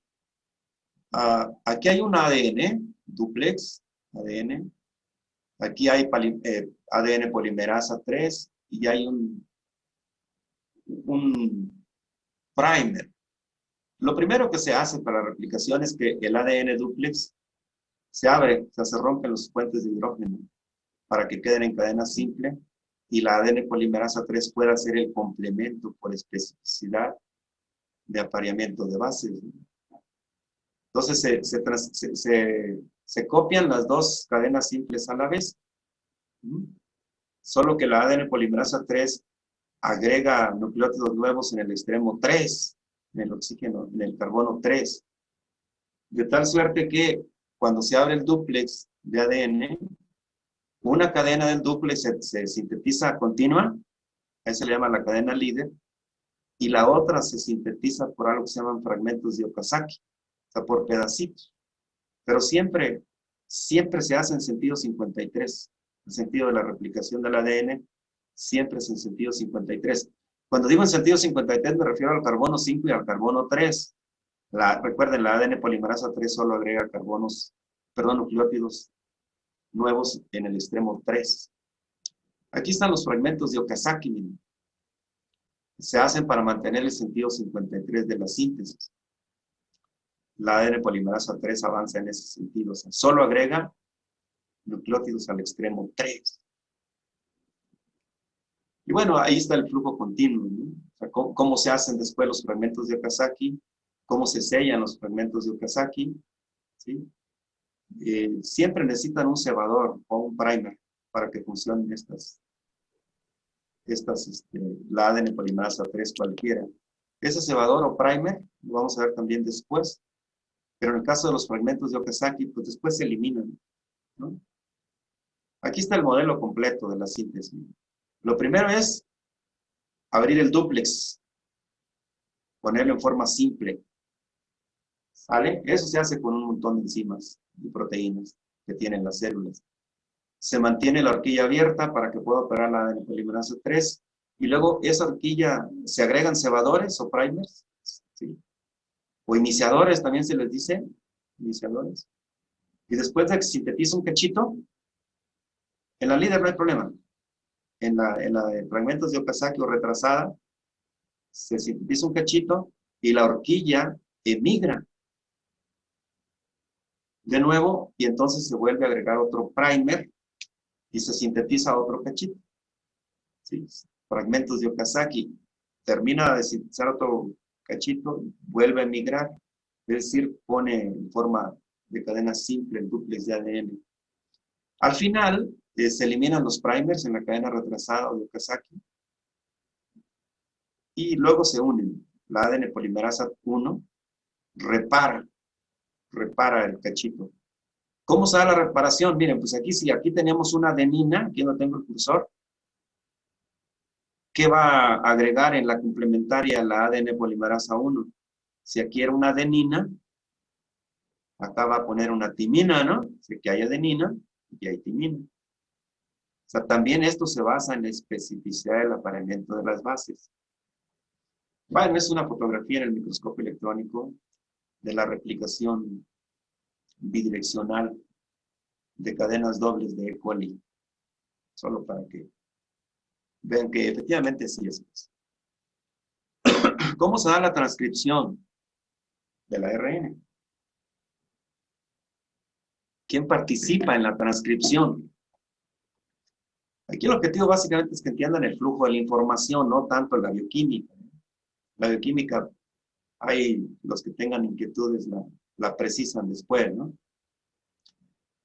Aquí hay un ADN, duplex, ADN. Aquí hay ADN polimerasa 3 y hay un primer. Lo primero que se hace para la replicación es que el ADN duplex se abre, o sea, se rompen los puentes de hidrógeno para que queden en cadena simple y la ADN polimerasa 3 pueda ser el complemento por especificidad de apareamiento de bases. Entonces se copian las dos cadenas simples a la vez. Solo que la ADN polimerasa 3 agrega nucleótidos nuevos en el extremo 3, en el oxígeno, en el carbono 3. De tal suerte que cuando se abre el dúplex de ADN, una cadena del dúplex se sintetiza continua, a eso se le llama la cadena líder, y la otra se sintetiza por algo que se llaman fragmentos de Okazaki, o sea, por pedacitos. Pero siempre se hace en sentido 53. El sentido de la replicación del ADN siempre es en sentido 53. Cuando digo en sentido 53 me refiero al carbono 5 y al carbono 3. Recuerden, la ADN polimerasa 3 solo agrega nucleótidos nuevos en el extremo 3. Aquí están los fragmentos de Okazaki, miren. Se hacen para mantener el sentido 53 de la síntesis. La ADN polimerasa 3 avanza en ese sentido, o sea, solo agrega nucleótidos al extremo 3. Y bueno, ahí está el flujo continuo, ¿no? O sea, cómo se hacen después los fragmentos de Okazaki, cómo se sellan los fragmentos de Okazaki, ¿sí? Siempre necesitan un cebador o un primer para que funcionen la ADN polimerasa 3 cualquiera. Ese cebador o primer lo vamos a ver también después, pero en el caso de los fragmentos de Okazaki, pues después se eliminan, ¿no? Aquí está el modelo completo de la síntesis. Lo primero es abrir el dúplex, ponerlo en forma simple, ¿sale? Eso se hace con un montón de enzimas y proteínas que tienen las células. Se mantiene la horquilla abierta para que pueda operar la ADN polimerasa 3 y luego esa horquilla se agregan cebadores o primers, ¿sí? O iniciadores también se les dice, iniciadores. Y después de que se sintetiza un cachito, en la líder no hay problema. En la de fragmentos de Okazaki o retrasada, se sintetiza un cachito y la horquilla emigra de nuevo y entonces se vuelve a agregar otro primer y se sintetiza otro cachito. ¿Sí? Fragmentos de Okazaki, termina de sintetizar otro cachito, vuelve a emigrar, es decir, pone en forma de cadena simple el dúplex de ADN. Al final, se eliminan los primers en la cadena retrasada de Okazaki y luego se unen. La ADN polimerasa 1 repara el cachito. ¿Cómo se da la reparación? Miren, pues aquí tenemos una adenina, aquí no tengo el cursor, ¿qué va a agregar en la complementaria la ADN polimerasa 1? Si aquí era una adenina, acá va a poner una timina, ¿no? Si aquí hay adenina, aquí hay timina. O sea, también esto se basa en la especificidad del apareamiento de las bases. Bueno, es una fotografía en el microscopio electrónico de la replicación bidireccional de cadenas dobles de E. coli. Solo para que vean que efectivamente sí es. ¿Cómo se da la transcripción de la ARN? ¿Quién participa en la transcripción? Aquí el objetivo básicamente es que entiendan el flujo de la información, no tanto la bioquímica. La bioquímica, hay los que tengan inquietudes, la precisan después, ¿no?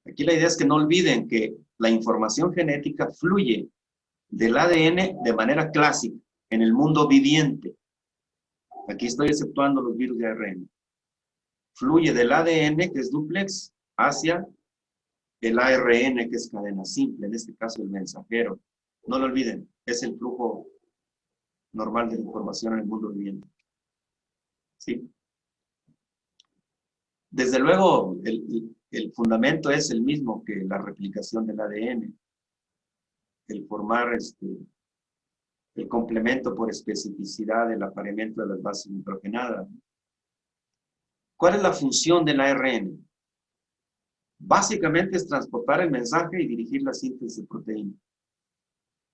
Aquí la idea es que no olviden que la información genética fluye del ADN de manera clásica en el mundo viviente. Aquí estoy exceptuando los virus de ARN. Fluye del ADN, que es dúplex, hacia el ARN, que es cadena simple, en este caso el mensajero. No lo olviden, es el flujo normal de la información en el mundo viviente. ¿Sí? Desde luego, el fundamento es el mismo que la replicación del ADN. El formar el complemento por especificidad del apareamiento de las bases nitrogenadas. ¿Cuál es la función del ARN? Básicamente es transportar el mensaje y dirigir la síntesis de proteína.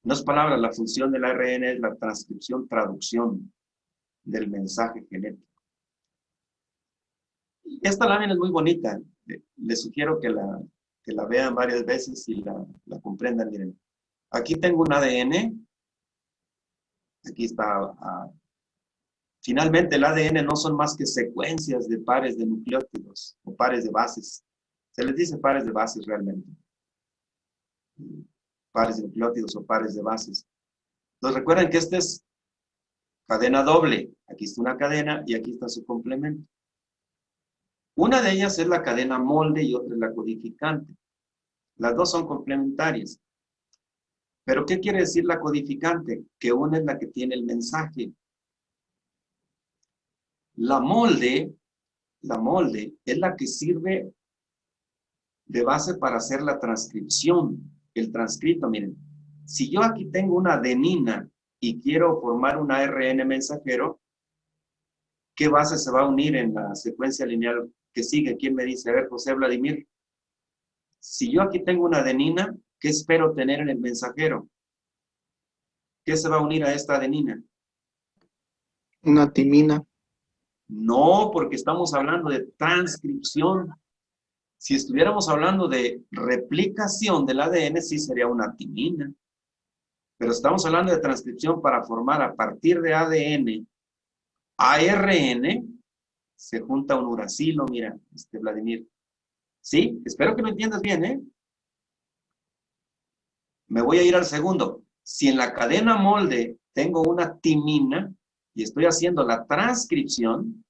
No es palabra, la función del ARN es la transcripción, traducción del mensaje genético. Esta lámina es muy bonita. Les sugiero que la vean varias veces y la comprendan. Miren, aquí tengo un ADN. Aquí está. Finalmente, el ADN no son más que secuencias de pares de nucleótidos o pares de bases. Se les dice pares de bases realmente. Pares de nucleótidos o pares de bases. Entonces recuerden que esta es cadena doble. Aquí está una cadena y aquí está su complemento. Una de ellas es la cadena molde y otra es la codificante. Las dos son complementarias. ¿Pero qué quiere decir la codificante? Que una es la que tiene el mensaje. La molde es la que sirve de base para hacer la transcripción. El transcrito, miren. Si yo aquí tengo una adenina y quiero formar un ARN mensajero, ¿qué base se va a unir en la secuencia lineal que sigue? ¿Quién me dice? A ver, José Vladimir. Si yo aquí tengo una adenina, ¿qué espero tener en el mensajero? ¿Qué se va a unir a esta adenina? Una timina. No, porque estamos hablando de transcripción. Si estuviéramos hablando de replicación del ADN, sí sería una timina. Pero estamos hablando de transcripción para formar a partir de ADN, ARN, se junta un uracilo, mira, Vladimir. ¿Sí? Espero que me entiendas bien, ¿eh? Me voy a ir al segundo. Si en la cadena molde tengo una timina y estoy haciendo la transcripción,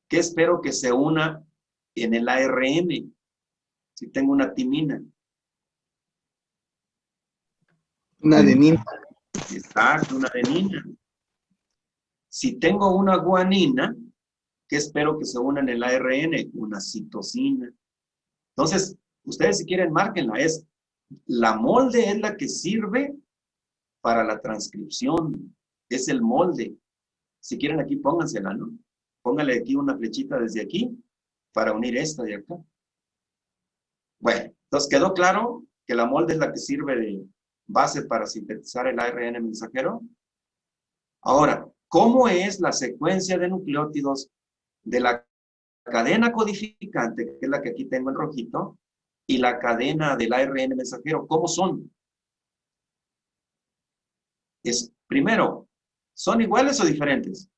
¿qué espero que se una en el ARN? Si tengo una timina. Una adenina. Exacto, una adenina. Si tengo una guanina, ¿qué espero que se una en el ARN? Una citosina. Entonces, ustedes si quieren, márquenla. La molde es la que sirve para la transcripción. Es el molde. Si quieren aquí, póngansela, ¿no? Póngale aquí una flechita desde aquí para unir esta de acá. Bueno, entonces quedó claro que la molde es la que sirve de base para sintetizar el ARN mensajero. Ahora, ¿cómo es la secuencia de nucleótidos de la cadena codificante, que es la que aquí tengo en rojito, y la cadena del ARN mensajero? ¿Cómo son? Primero, ¿son iguales o diferentes?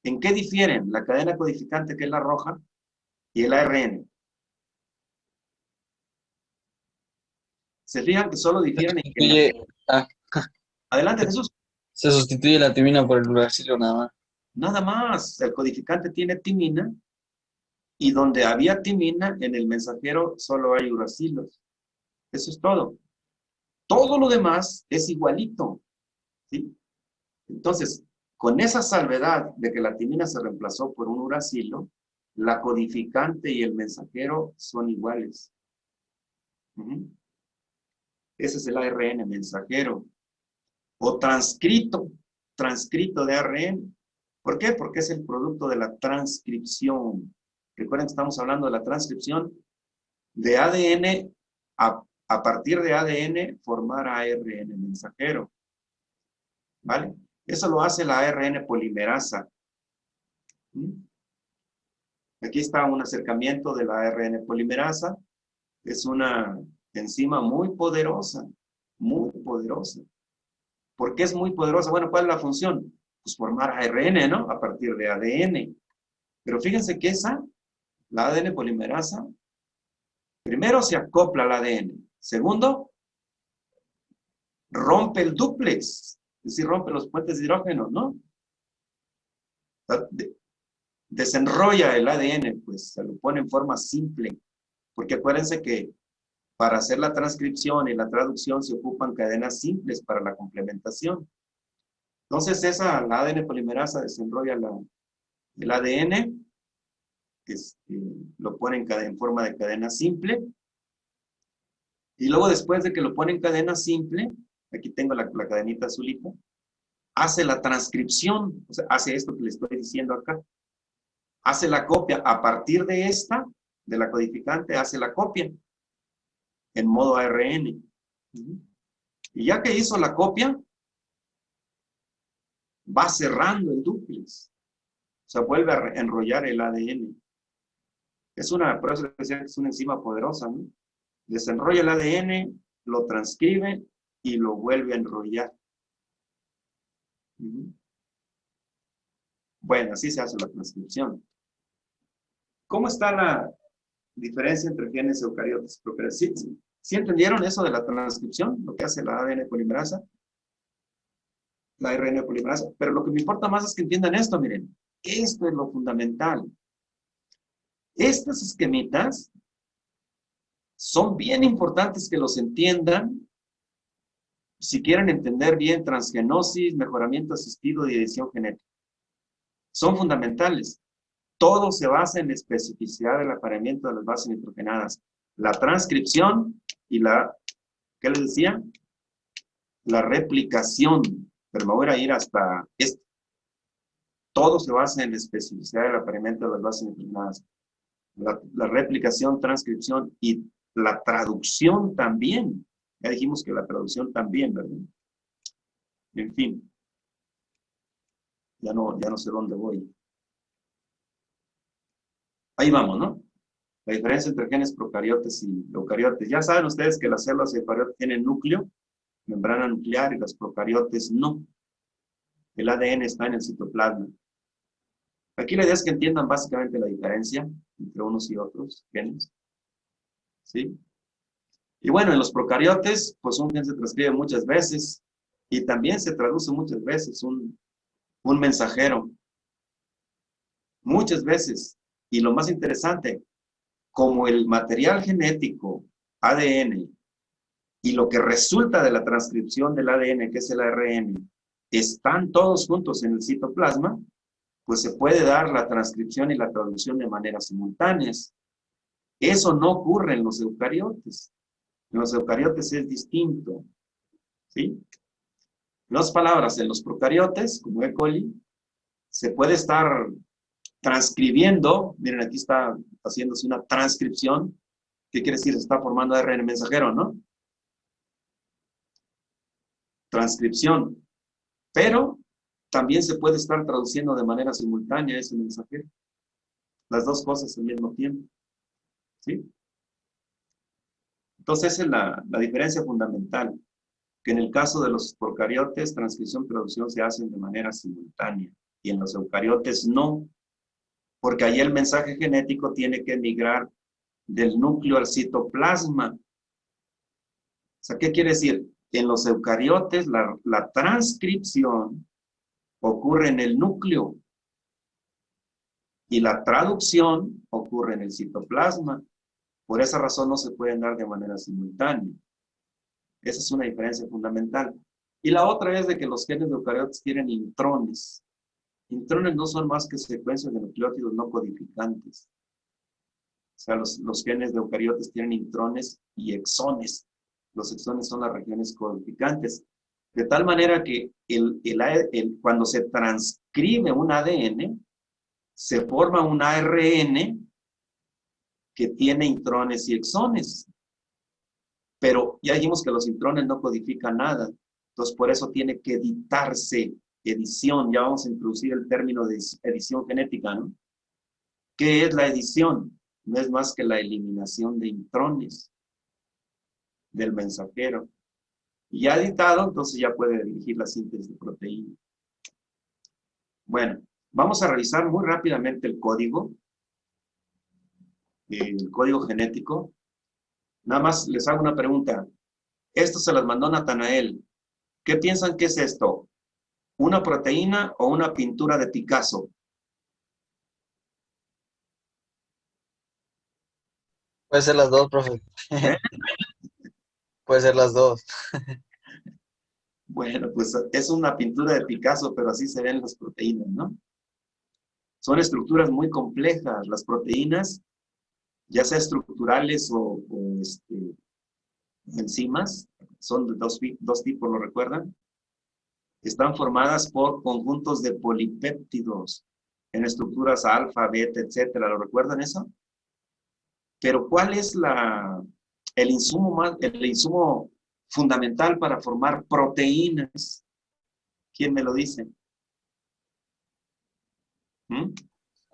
¿En qué difieren la cadena codificante, que es la roja, y el ARN? ¿Se fijan que solo difieren en que... Adelante, Jesús. Se sustituye la timina por el uracilo nada más. Nada más. El codificante tiene timina y donde había timina, en el mensajero solo hay uracilos. Eso es todo. Todo lo demás es igualito. ¿Sí? Entonces, con esa salvedad de que la timina se reemplazó por un uracilo, la codificante y el mensajero son iguales. Ese es el ARN mensajero. O transcrito de ARN. ¿Por qué? Porque es el producto de la transcripción. Recuerden que estamos hablando de la transcripción de ADN, a partir de ADN formar ARN mensajero. ¿Vale? Eso lo hace la ARN polimerasa. Aquí está un acercamiento de la ARN polimerasa. Es una enzima muy poderosa, muy poderosa. ¿Por qué es muy poderosa? Bueno, ¿cuál es la función? Pues formar ARN, ¿no? A partir de ADN. Pero fíjense que la ADN polimerasa, primero se acopla al ADN. Segundo, rompe el dúplex. Es decir, rompe los puentes de hidrógeno, ¿no? Desenrolla el ADN, pues se lo pone en forma simple. Porque acuérdense que para hacer la transcripción y la traducción se ocupan cadenas simples para la complementación. Entonces la ADN polimerasa desenrolla El ADN lo pone en forma de cadena simple. Y luego después de que lo pone en cadena simple, aquí tengo la cadenita azulita, hace la transcripción, o sea, hace esto que le estoy diciendo acá. Hace la copia a partir de esta, de la codificante, hace la copia en modo ARN. Y ya que hizo la copia, va cerrando el dúplex. O sea, vuelve a enrollar el ADN. Por eso les decía que es una enzima poderosa, ¿no? Desenrolla el ADN, lo transcribe y lo vuelve a enrollar. Bueno, así se hace la transcripción. ¿Cómo está la diferencia entre genes eucariotas y procariotas? ¿Sí entendieron eso de la transcripción? Lo que hace la ADN polimerasa, la ARN polimerasa. Pero lo que me importa más es que entiendan esto, miren. Esto es lo fundamental. Estas esquemitas son bien importantes que los entiendan si quieren entender bien transgenosis, mejoramiento asistido y edición genética. Son fundamentales. Todo se basa en la especificidad del apareamiento de las bases nitrogenadas. La transcripción y ¿qué les decía? La replicación. Pero me voy a ir hasta esto. Todo se basa en la especificidad del apareamiento de las bases nitrogenadas. La replicación, transcripción y la traducción también. Ya dijimos que la traducción también, ¿verdad? En fin. Ya no sé dónde voy. Ahí vamos, ¿no? La diferencia entre genes procariotes y eucariotes. Ya saben ustedes que las células eucariotas tienen núcleo, membrana nuclear, y las procariotes no. El ADN está en el citoplasma. Aquí la idea es que entiendan básicamente la diferencia entre unos y otros genes. ¿Sí? Y bueno, en los procariotes, pues un gen se transcribe muchas veces y también se traduce muchas veces un mensajero. Muchas veces. Y lo más interesante, como el material genético, ADN, y lo que resulta de la transcripción del ADN, que es el ARN, están todos juntos en el citoplasma, pues se puede dar la transcripción y la traducción de manera simultáneas. Eso no ocurre en los eucariotes. En los eucariotes es distinto. ¿Sí? En otras palabras, en los procariotes, como E. coli, se puede estar transcribiendo, miren, aquí está haciéndose una transcripción. ¿Qué quiere decir? Se está formando ARN mensajero, ¿no? Transcripción. Pero también se puede estar traduciendo de manera simultánea ese mensajero. Las dos cosas al mismo tiempo. ¿Sí? Entonces, esa es la diferencia fundamental. Que en el caso de los procariotes, transcripción y traducción se hacen de manera simultánea. Y en los eucariotes no. Porque ahí el mensaje genético tiene que migrar del núcleo al citoplasma. O sea, ¿qué quiere decir? En los eucariotes la transcripción ocurre en el núcleo y la traducción ocurre en el citoplasma. Por esa razón no se pueden dar de manera simultánea. Esa es una diferencia fundamental. Y la otra es de que los genes de eucariotes tienen intrones. Intrones no son más que secuencias de nucleótidos no codificantes. O sea, los genes de eucariotes tienen intrones y exones. Los exones son las regiones codificantes. De tal manera que cuando se transcribe un ADN, se forma un ARN que tiene intrones y exones. Pero ya dijimos que los intrones no codifican nada. Entonces, por eso tiene que editarse, edición. Ya vamos a introducir el término de edición genética, ¿no? ¿Qué es la edición? No es más que la eliminación de intrones del mensajero. Y ya editado, entonces ya puede dirigir la síntesis de proteína. Bueno, vamos a revisar muy rápidamente el código genético. Nada más les hago una pregunta. Esto se las mandó Natanael. ¿Qué piensan que es esto? ¿Una proteína o una pintura de Picasso? Puede ser las dos, profe. ¿Eh? Puede ser las dos. Bueno, pues es una pintura de Picasso, pero así se ven las proteínas, ¿no? Son estructuras muy complejas. Las proteínas, ya sea estructurales o enzimas, son de dos tipos, ¿lo recuerdan? Están formadas por conjuntos de polipéptidos en estructuras alfa, beta, etcétera. ¿Lo recuerdan eso? Pero ¿cuál es el insumo fundamental para formar proteínas? ¿Quién me lo dice?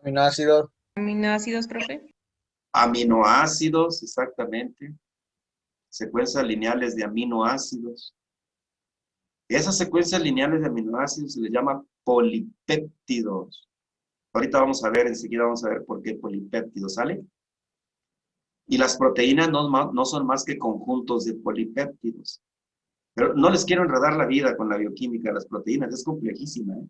Aminoácidos. Aminoácidos, profe. Aminoácidos, exactamente. Secuencias lineales de aminoácidos. Esas secuencias lineales de aminoácidos se les llama polipéptidos. Ahorita enseguida vamos a ver por qué polipéptidos, ¿sale? Y las proteínas no son más que conjuntos de polipéptidos. Pero no les quiero enredar la vida con la bioquímica de las proteínas, es complejísima, ¿eh?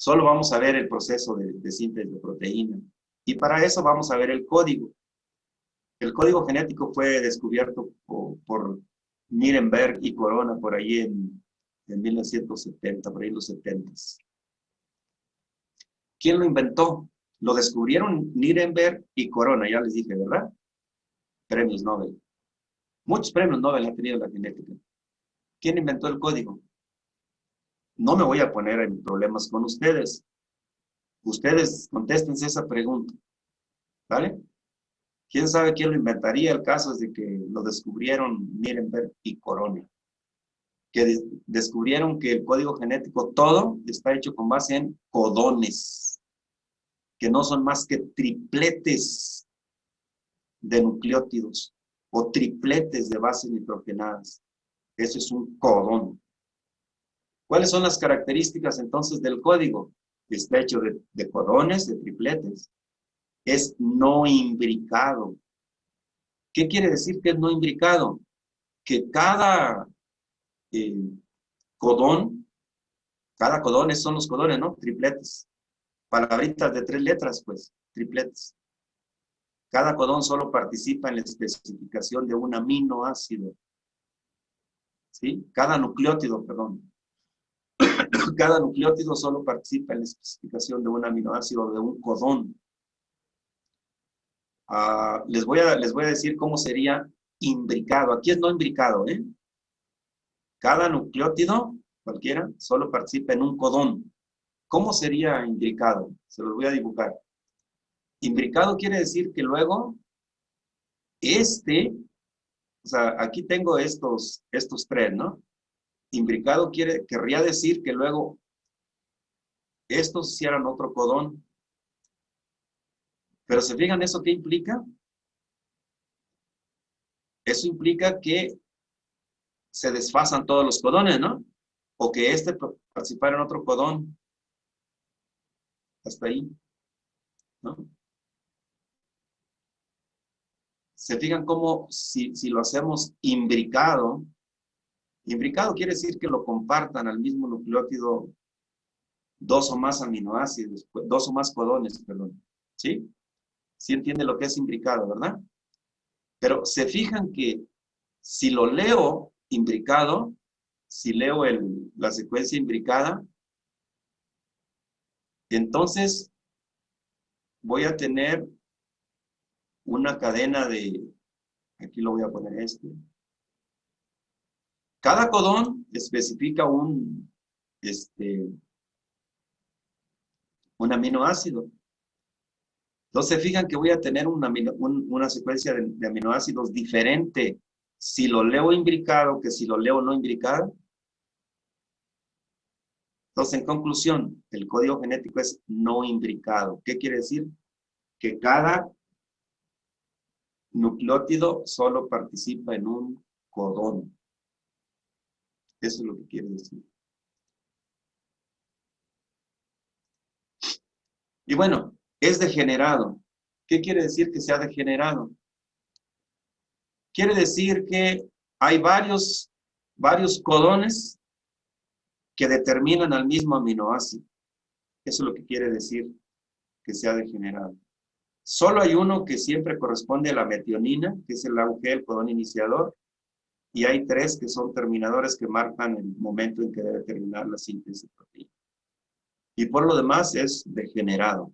Solo vamos a ver el proceso de síntesis de proteína. Y para eso vamos a ver el código. El código genético fue descubierto por Nirenberg y Corona por ahí en 1970, por ahí en los 70s. ¿Quién lo inventó? Lo descubrieron Nirenberg y Corona, ya les dije, ¿verdad? Premios Nobel. Muchos premios Nobel ha tenido la genética. ¿Quién inventó el código? No me voy a poner en problemas con ustedes. Ustedes contéstense esa pregunta. ¿Vale? ¿Quién sabe quién lo inventaría? El caso es de que lo descubrieron Nirenberg y Corona. Que descubrieron que el código genético todo está hecho con base en codones, que no son más que tripletes de nucleótidos o tripletes de bases nitrogenadas. Eso es un codón. ¿Cuáles son las características entonces del código? Está hecho de codones, de tripletes. Es no imbricado. ¿Qué quiere decir que es no imbricado? Que cada codón, son los codones, ¿no? Tripletes. Palabritas de 3 letras, pues, tripletes. Cada codón solo participa en la especificación de un aminoácido. ¿Sí? Cada nucleótido solo participa en la especificación de un aminoácido, de un codón. Les voy a decir cómo sería imbricado. Aquí es no imbricado, ¿eh? Cada nucleótido, cualquiera, solo participa en un codón. ¿Cómo sería imbricado? Se los voy a dibujar. Imbricado quiere decir que luego o sea, aquí tengo estos 3, ¿no? Imbricado querría decir que luego estos hicieran otro codón. Pero ¿se fijan eso qué implica? Eso implica que se desfasan todos los codones, ¿no? O que participara en otro codón. Hasta ahí, ¿no? Se fijan cómo si lo hacemos imbricado quiere decir que lo compartan al mismo nucleótido 2 o más aminoácidos, 2 o más codones, perdón. ¿Sí? ¿Sí entiende lo que es imbricado, verdad? Pero se fijan que si lo leo imbricado, si leo la secuencia imbricada, entonces voy a tener una cadena aquí lo voy a poner Cada codón especifica un aminoácido. Entonces, fijan que voy a tener una secuencia de aminoácidos diferente si lo leo imbricado que si lo leo no imbricado. Entonces, en conclusión, el código genético es no imbricado. ¿Qué quiere decir? Que cada nucleótido solo participa en un codón. Eso es lo que quiere decir. Y bueno, es degenerado. ¿Qué quiere decir que sea degenerado? Quiere decir que hay varios codones que determinan al mismo aminoácido. Eso es lo que quiere decir que sea degenerado. Solo hay uno que siempre corresponde a la metionina, que es el AUG, el codón iniciador, y hay 3 que son terminadores que marcan el momento en que debe terminar la síntesis de proteína. Y por lo demás es degenerado.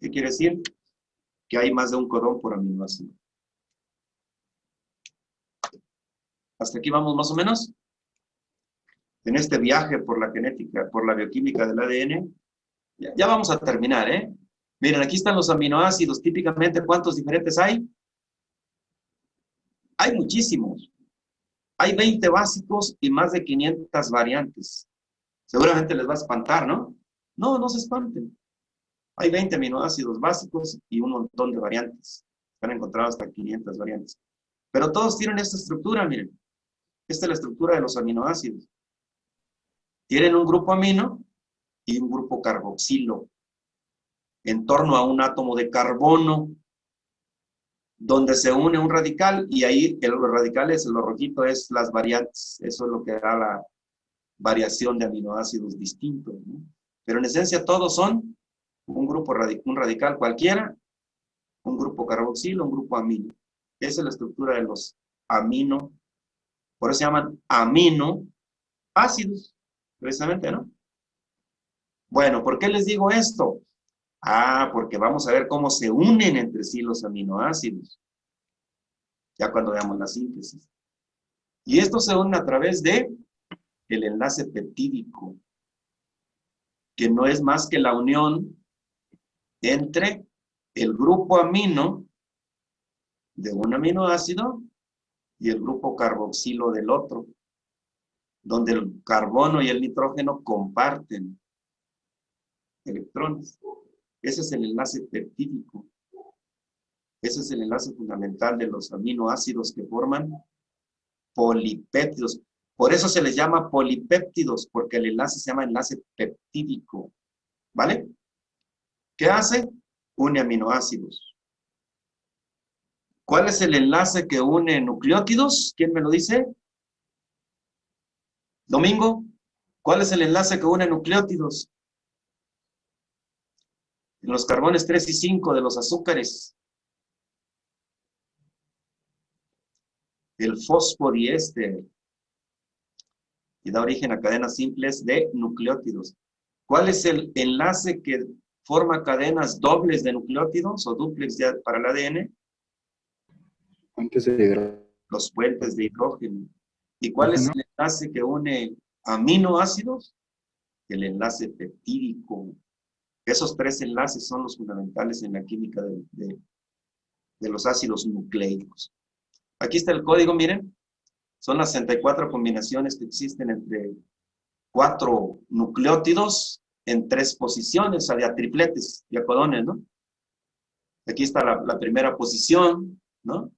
¿Qué quiere decir? Que hay más de un codón por aminoácido. ¿Hasta aquí vamos más o menos? En este viaje por la genética, por la bioquímica del ADN, ya vamos a terminar, ¿eh? Miren, aquí están los aminoácidos. Típicamente, ¿cuántos diferentes hay? Hay muchísimos. Hay 20 básicos y más de 500 variantes. Seguramente les va a espantar, ¿no? No, no se espanten. Hay 20 aminoácidos básicos y un montón de variantes. Se han encontrado hasta 500 variantes. Pero todos tienen esta estructura, miren. Esta es la estructura de los aminoácidos. Tienen un grupo amino y un grupo carboxilo en torno a un átomo de carbono donde se une un radical y ahí los radicales, lo rojito es las variantes. Eso es lo que da la variación de aminoácidos distintos, ¿no? Pero en esencia todos son un grupo un radical cualquiera, un grupo carboxilo, un grupo amino. Esa es la estructura de los amino. Por eso se llaman aminoácidos, precisamente, ¿no? Bueno, ¿por qué les digo esto? Ah, porque vamos a ver cómo se unen entre sí los aminoácidos. Ya cuando veamos la síntesis. Y esto se une a través de el enlace peptídico, que no es más que la unión entre el grupo amino de un aminoácido y el grupo carboxilo del otro, donde el carbono y el nitrógeno comparten electrones. Ese es el enlace peptídico. Ese es el enlace fundamental de los aminoácidos que forman polipéptidos. Por eso se les llama polipéptidos, porque el enlace se llama enlace peptídico. ¿Vale? ¿Qué hace? Une aminoácidos. ¿Cuál es el enlace que une nucleótidos? ¿Quién me lo dice? Domingo. ¿Cuál es el enlace que une nucleótidos? En los carbones 3 y 5 de los azúcares. El fosfodiéster. Y da origen a cadenas simples de nucleótidos. ¿Cuál es el enlace que forma cadenas dobles de nucleótidos o dúplex para el ADN? Puentes de hidrógeno. Los puentes de hidrógeno. ¿Y cuál es el enlace que une aminoácidos? El enlace peptídico. Esos tres enlaces son los fundamentales en la química de los ácidos nucleicos. Aquí está el código, miren. Son las 64 combinaciones que existen entre 4 nucleótidos en 3 posiciones, o sea, de a tripletes, de a codones, ¿no? Aquí está la primera posición, ¿no?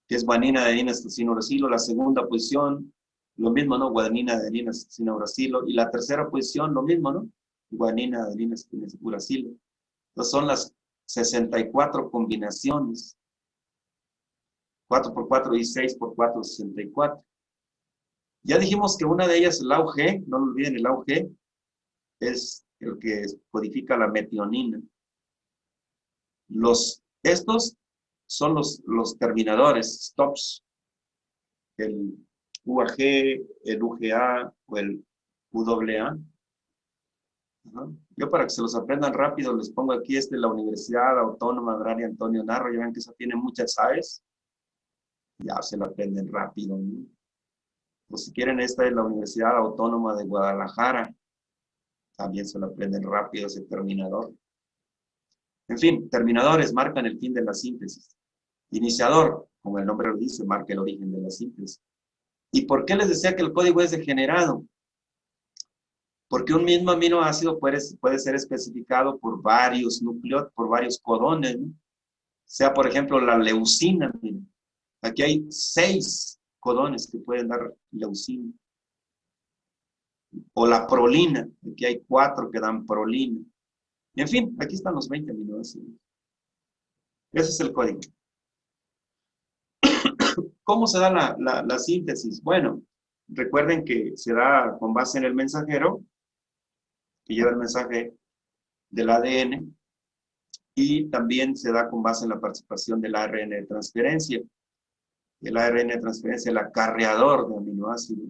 Que es guanina, adenina, citosina, uracilo. La segunda posición, lo mismo, ¿no? Guanina, adenina, citosina, uracilo. Y la tercera posición, lo mismo, ¿no? Guanina, adenina, citosina, uracilo. Entonces son las 64 combinaciones. 4 por 4, 16 por 4, 64. Ya dijimos que una de ellas, el AUG, no lo olviden, el AUG es el que codifica la metionina. Estos son los terminadores, stops. El UAG, el UGA o el UAA. Yo para que se los aprendan rápido les pongo aquí la Universidad Autónoma Agraria Antonio Narro. Ya ven que esa tiene muchas AES. Ya se lo aprenden rápido, ¿no? O si quieren, esta es la Universidad Autónoma de Guadalajara. También se lo aprenden rápido ese terminador. En fin, terminadores marcan el fin de la síntesis. Iniciador, como el nombre lo dice, marca el origen de la síntesis. ¿Y por qué les decía que el código es degenerado? Porque un mismo aminoácido puede ser especificado por varios núcleos, por varios codones, ¿no? Sea, por ejemplo, la leucina. Miren. Aquí hay 6 codones que pueden dar leucina. O la prolina. Aquí hay 4 que dan prolina. Y en fin, aquí están los 20 aminoácidos. Ese es el código. ¿Cómo se da la síntesis? Bueno, recuerden que se da con base en el mensajero, que lleva el mensaje del ADN, y también se da con base en la participación del ARN de transferencia. El ARN de transferencia es el acarreador de aminoácidos.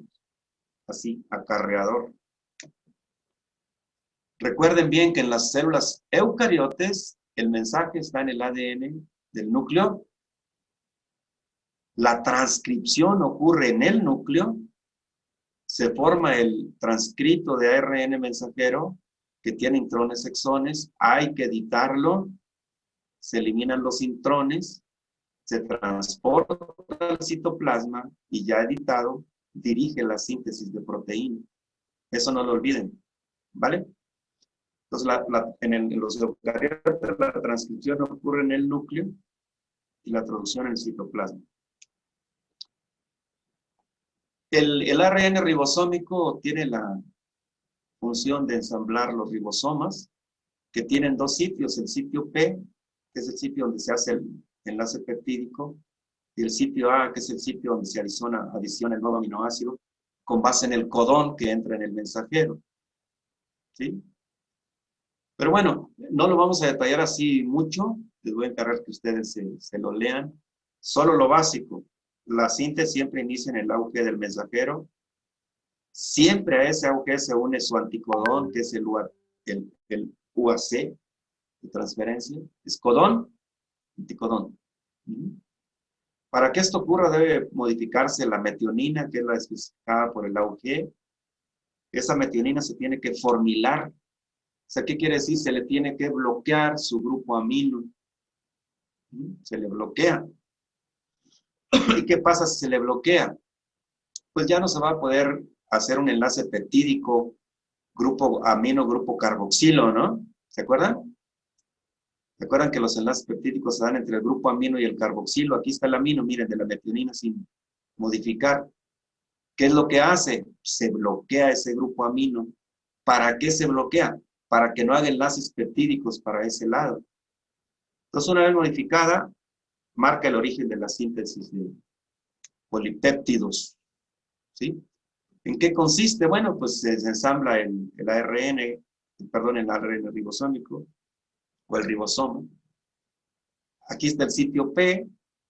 Así, acarreador. Recuerden bien que en las células eucariotes el mensaje está en el ADN del núcleo. La transcripción ocurre en el núcleo. Se forma el transcrito de ARN mensajero que tiene intrones, exones. Hay que editarlo. Se eliminan los intrones. Se transporta al citoplasma y ya editado dirige la síntesis de proteína. Eso no lo olviden. ¿Vale? Entonces, en los eucariotas la transcripción ocurre en el núcleo y la traducción en el citoplasma. El ARN ribosómico tiene la función de ensamblar los ribosomas, que tienen dos sitios, el sitio P, que es el sitio donde se hace el enlace peptídico, y el sitio A, que es el sitio donde se adiciona el nuevo aminoácido, con base en el codón que entra en el mensajero. ¿Sí? Pero bueno, no lo vamos a detallar así mucho, les voy a encargar que ustedes se lo lean. Solo lo básico, la síntesis siempre inicia en el auge del mensajero. Siempre a ese auge se une su anticodón, que es el UAC de transferencia. Es codón, anticodón. Para que esto ocurra debe modificarse la metionina, que es la especificada por el auge. Esa metionina se tiene que formilar. O sea, ¿qué quiere decir? Se le tiene que bloquear su grupo amino. Se le bloquea. ¿Y qué pasa si se le bloquea? Pues ya no se va a poder hacer un enlace peptídico, grupo amino, grupo carboxilo, ¿no? ¿Se acuerdan? ¿Se acuerdan que los enlaces peptídicos se dan entre el grupo amino y el carboxilo? Aquí está el amino, miren, de la metionina sin modificar. ¿Qué es lo que hace? Se bloquea ese grupo amino. ¿Para qué se bloquea? Para que no haga enlaces peptídicos para ese lado. Entonces, una vez modificada, marca el origen de la síntesis de polipéptidos. ¿Sí? ¿En qué consiste? Bueno, pues se ensambla el ARN, el ARN ribosómico, o el ribosoma. Aquí está el sitio P,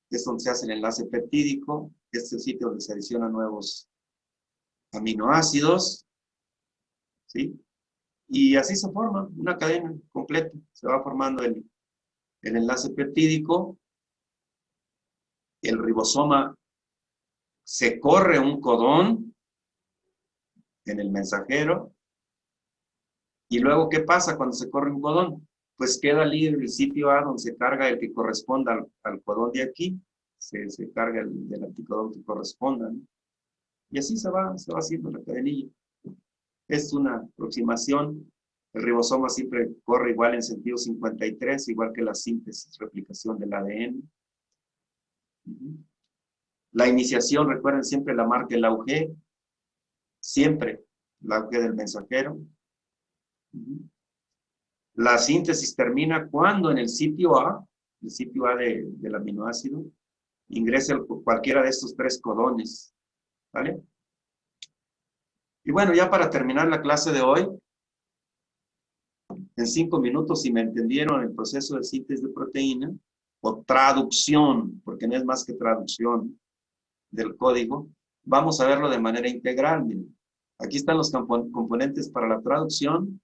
que es donde se hace el enlace peptídico. Este es el sitio donde se adicionan nuevos aminoácidos. ¿Sí? Y así se forma una cadena completa. Se va formando el enlace peptídico. El ribosoma se corre un codón en el mensajero. Y luego, ¿qué pasa cuando se corre un codón? Pues queda libre el sitio A donde se carga el que corresponda al codón de aquí. Se carga del anticodón que corresponda, ¿no? Y así se va haciendo la cadenilla. Es una aproximación. El ribosoma siempre corre igual en sentido 53, igual que la síntesis, replicación del ADN. La iniciación, recuerden siempre la marca el auge. Siempre el auge del mensajero. La síntesis termina cuando en el sitio A del aminoácido, ingresa cualquiera de estos tres codones. ¿Vale? Y bueno, ya para terminar la clase de hoy, en 5 minutos, si me entendieron el proceso de síntesis de proteína, o traducción, porque no es más que traducción del código, vamos a verlo de manera integral. Miren. Aquí están los componentes para la traducción.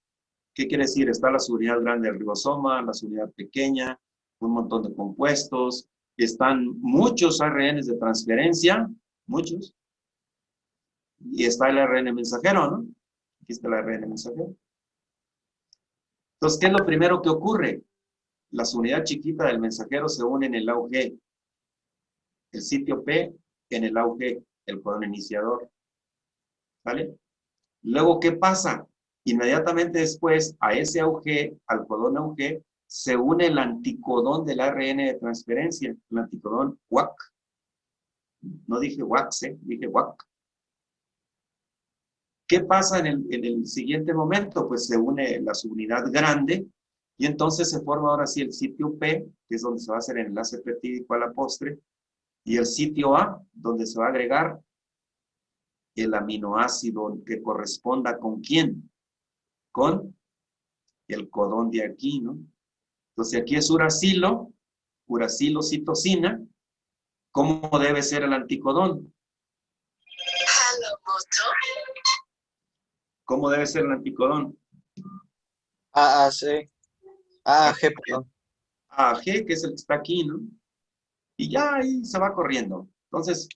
¿Qué quiere decir? Está la subunidad grande del ribosoma, la subunidad pequeña, un montón de compuestos, están muchos ARNs de transferencia, muchos, y está el ARN mensajero, ¿no? Aquí está el ARN mensajero. Entonces, ¿qué es lo primero que ocurre? La subunidad chiquita del mensajero se une en el AUG, el sitio P en el AUG, el codón iniciador. ¿Vale? Luego, ¿qué pasa? Inmediatamente después, a ese AUG, al codón AUG, se une el anticodón del ARN de transferencia, el anticodón WAC. No dije WAC, dije WAC. ¿Qué pasa en el siguiente momento? Pues se une la subunidad grande y entonces se forma ahora sí el sitio P, que es donde se va a hacer el enlace peptídico a la postre, y el sitio A, donde se va a agregar el aminoácido que corresponda con quién, con el codón de aquí, ¿no? Entonces aquí es uracilo, uracilocitosina. ¿Cómo debe ser el anticodón? ¿Cómo debe ser el anticodón? AAC. AAG, perdón. AG, que es el que está aquí, ¿no? Y ya ahí se va corriendo. Entonces,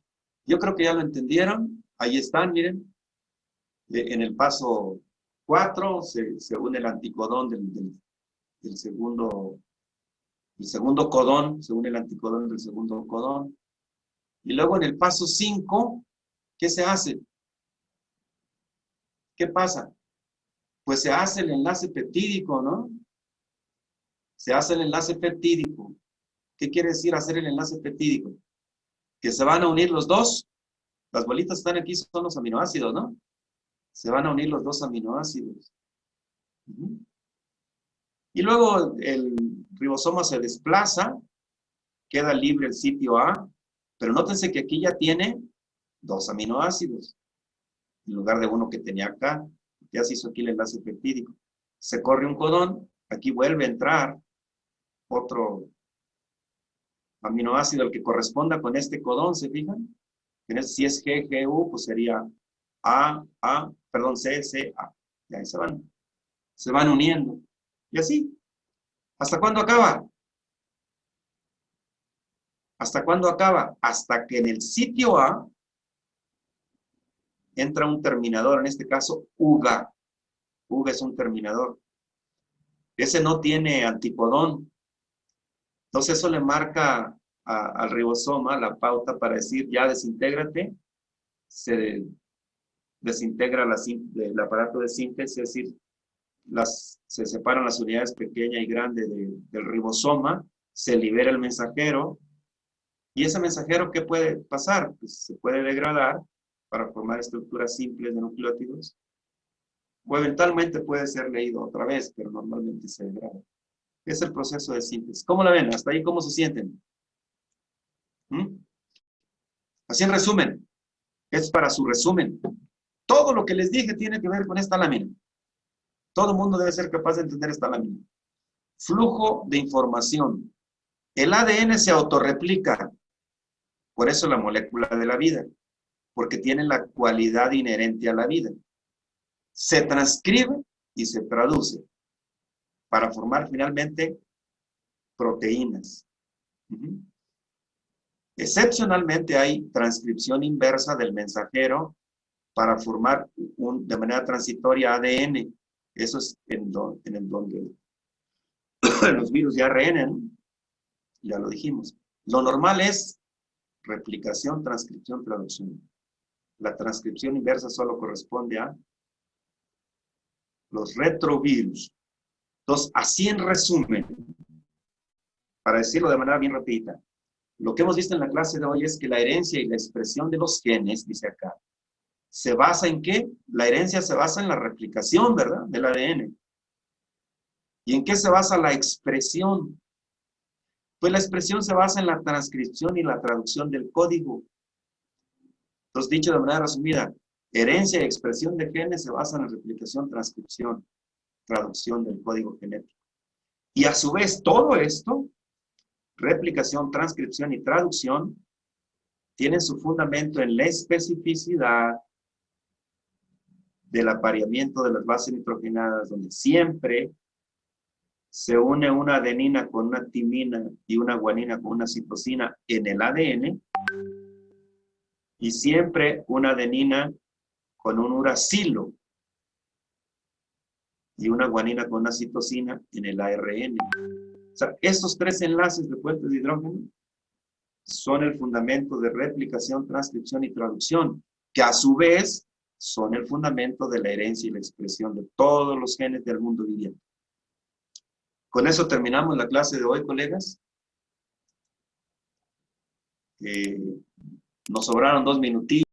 yo creo que ya lo entendieron. Ahí están, miren. En el paso 4 se une el anticodón del segundo, el segundo codón, se une el anticodón del segundo codón. Y luego en el paso 5, ¿qué se hace? ¿Qué pasa? Pues se hace el enlace peptídico, ¿no? Se hace el enlace peptídico. ¿Qué quiere decir hacer el enlace peptídico? Que se van a unir los dos. Las bolitas están aquí, son los aminoácidos, ¿no? Se van a unir los dos aminoácidos. Y luego el ribosoma se desplaza, queda libre el sitio A, pero nótense que aquí ya tiene 2 aminoácidos, en lugar de uno que tenía acá. Ya se hizo aquí el enlace peptídico. Se corre un codón, aquí vuelve a entrar otro aminoácido, el que corresponda con este codón, ¿se fijan? Si es G, G, U, pues sería C, C, A. Y ahí se van uniendo. Y así. ¿Hasta cuándo acaba? ¿Hasta cuándo acaba? Hasta que en el sitio A entra un terminador, en este caso UGA. UGA es un terminador. Ese no tiene antipodón. Entonces eso le marca al ribosoma la pauta para decir, ya desintégrate. Se desintegra el aparato de síntesis, es decir, se separan las unidades pequeña y grande del ribosoma, se libera el mensajero, y ese mensajero, ¿qué puede pasar? Pues se puede degradar para formar estructuras simples de nucleótidos, o eventualmente puede ser leído otra vez, pero normalmente se degrada. Es el proceso de síntesis. ¿Cómo la ven? ¿Hasta ahí cómo se sienten? Así en resumen, es para su resumen. Todo lo que les dije tiene que ver con esta lámina. Todo el mundo debe ser capaz de entender esta lámina. Flujo de información. El ADN se autorreplica. Por eso la molécula de la vida. Porque tiene la cualidad inherente a la vida. Se transcribe y se traduce para formar finalmente proteínas. Excepcionalmente hay transcripción inversa del mensajero para formar de manera transitoria ADN. Eso es en el donde los virus de ARN, ¿no? Ya lo dijimos. Lo normal es replicación, transcripción, traducción. La transcripción inversa solo corresponde a los retrovirus. Entonces, así en resumen, para decirlo de manera bien rapidita, lo que hemos visto en la clase de hoy es que la herencia y la expresión de los genes, dice acá, ¿se basa en qué? La herencia se basa en la replicación, ¿verdad? Del ADN. ¿Y en qué se basa la expresión? Pues la expresión se basa en la transcripción y la traducción del código. Entonces, dicho de manera resumida, herencia y expresión de genes se basan en replicación, transcripción, traducción del código genético. Y a su vez, todo esto, replicación, transcripción y traducción, tienen su fundamento en la especificidad del apareamiento de las bases nitrogenadas, donde siempre se une una adenina con una timina y una guanina con una citosina en el ADN, y siempre una adenina con un uracilo y una guanina con una citosina en el ARN. O sea, estos 3 enlaces de puentes de hidrógeno son el fundamento de replicación, transcripción y traducción, que a su vez son el fundamento de la herencia y la expresión de todos los genes del mundo viviente. Con eso terminamos la clase de hoy, colegas. Nos sobraron 2 minutitos.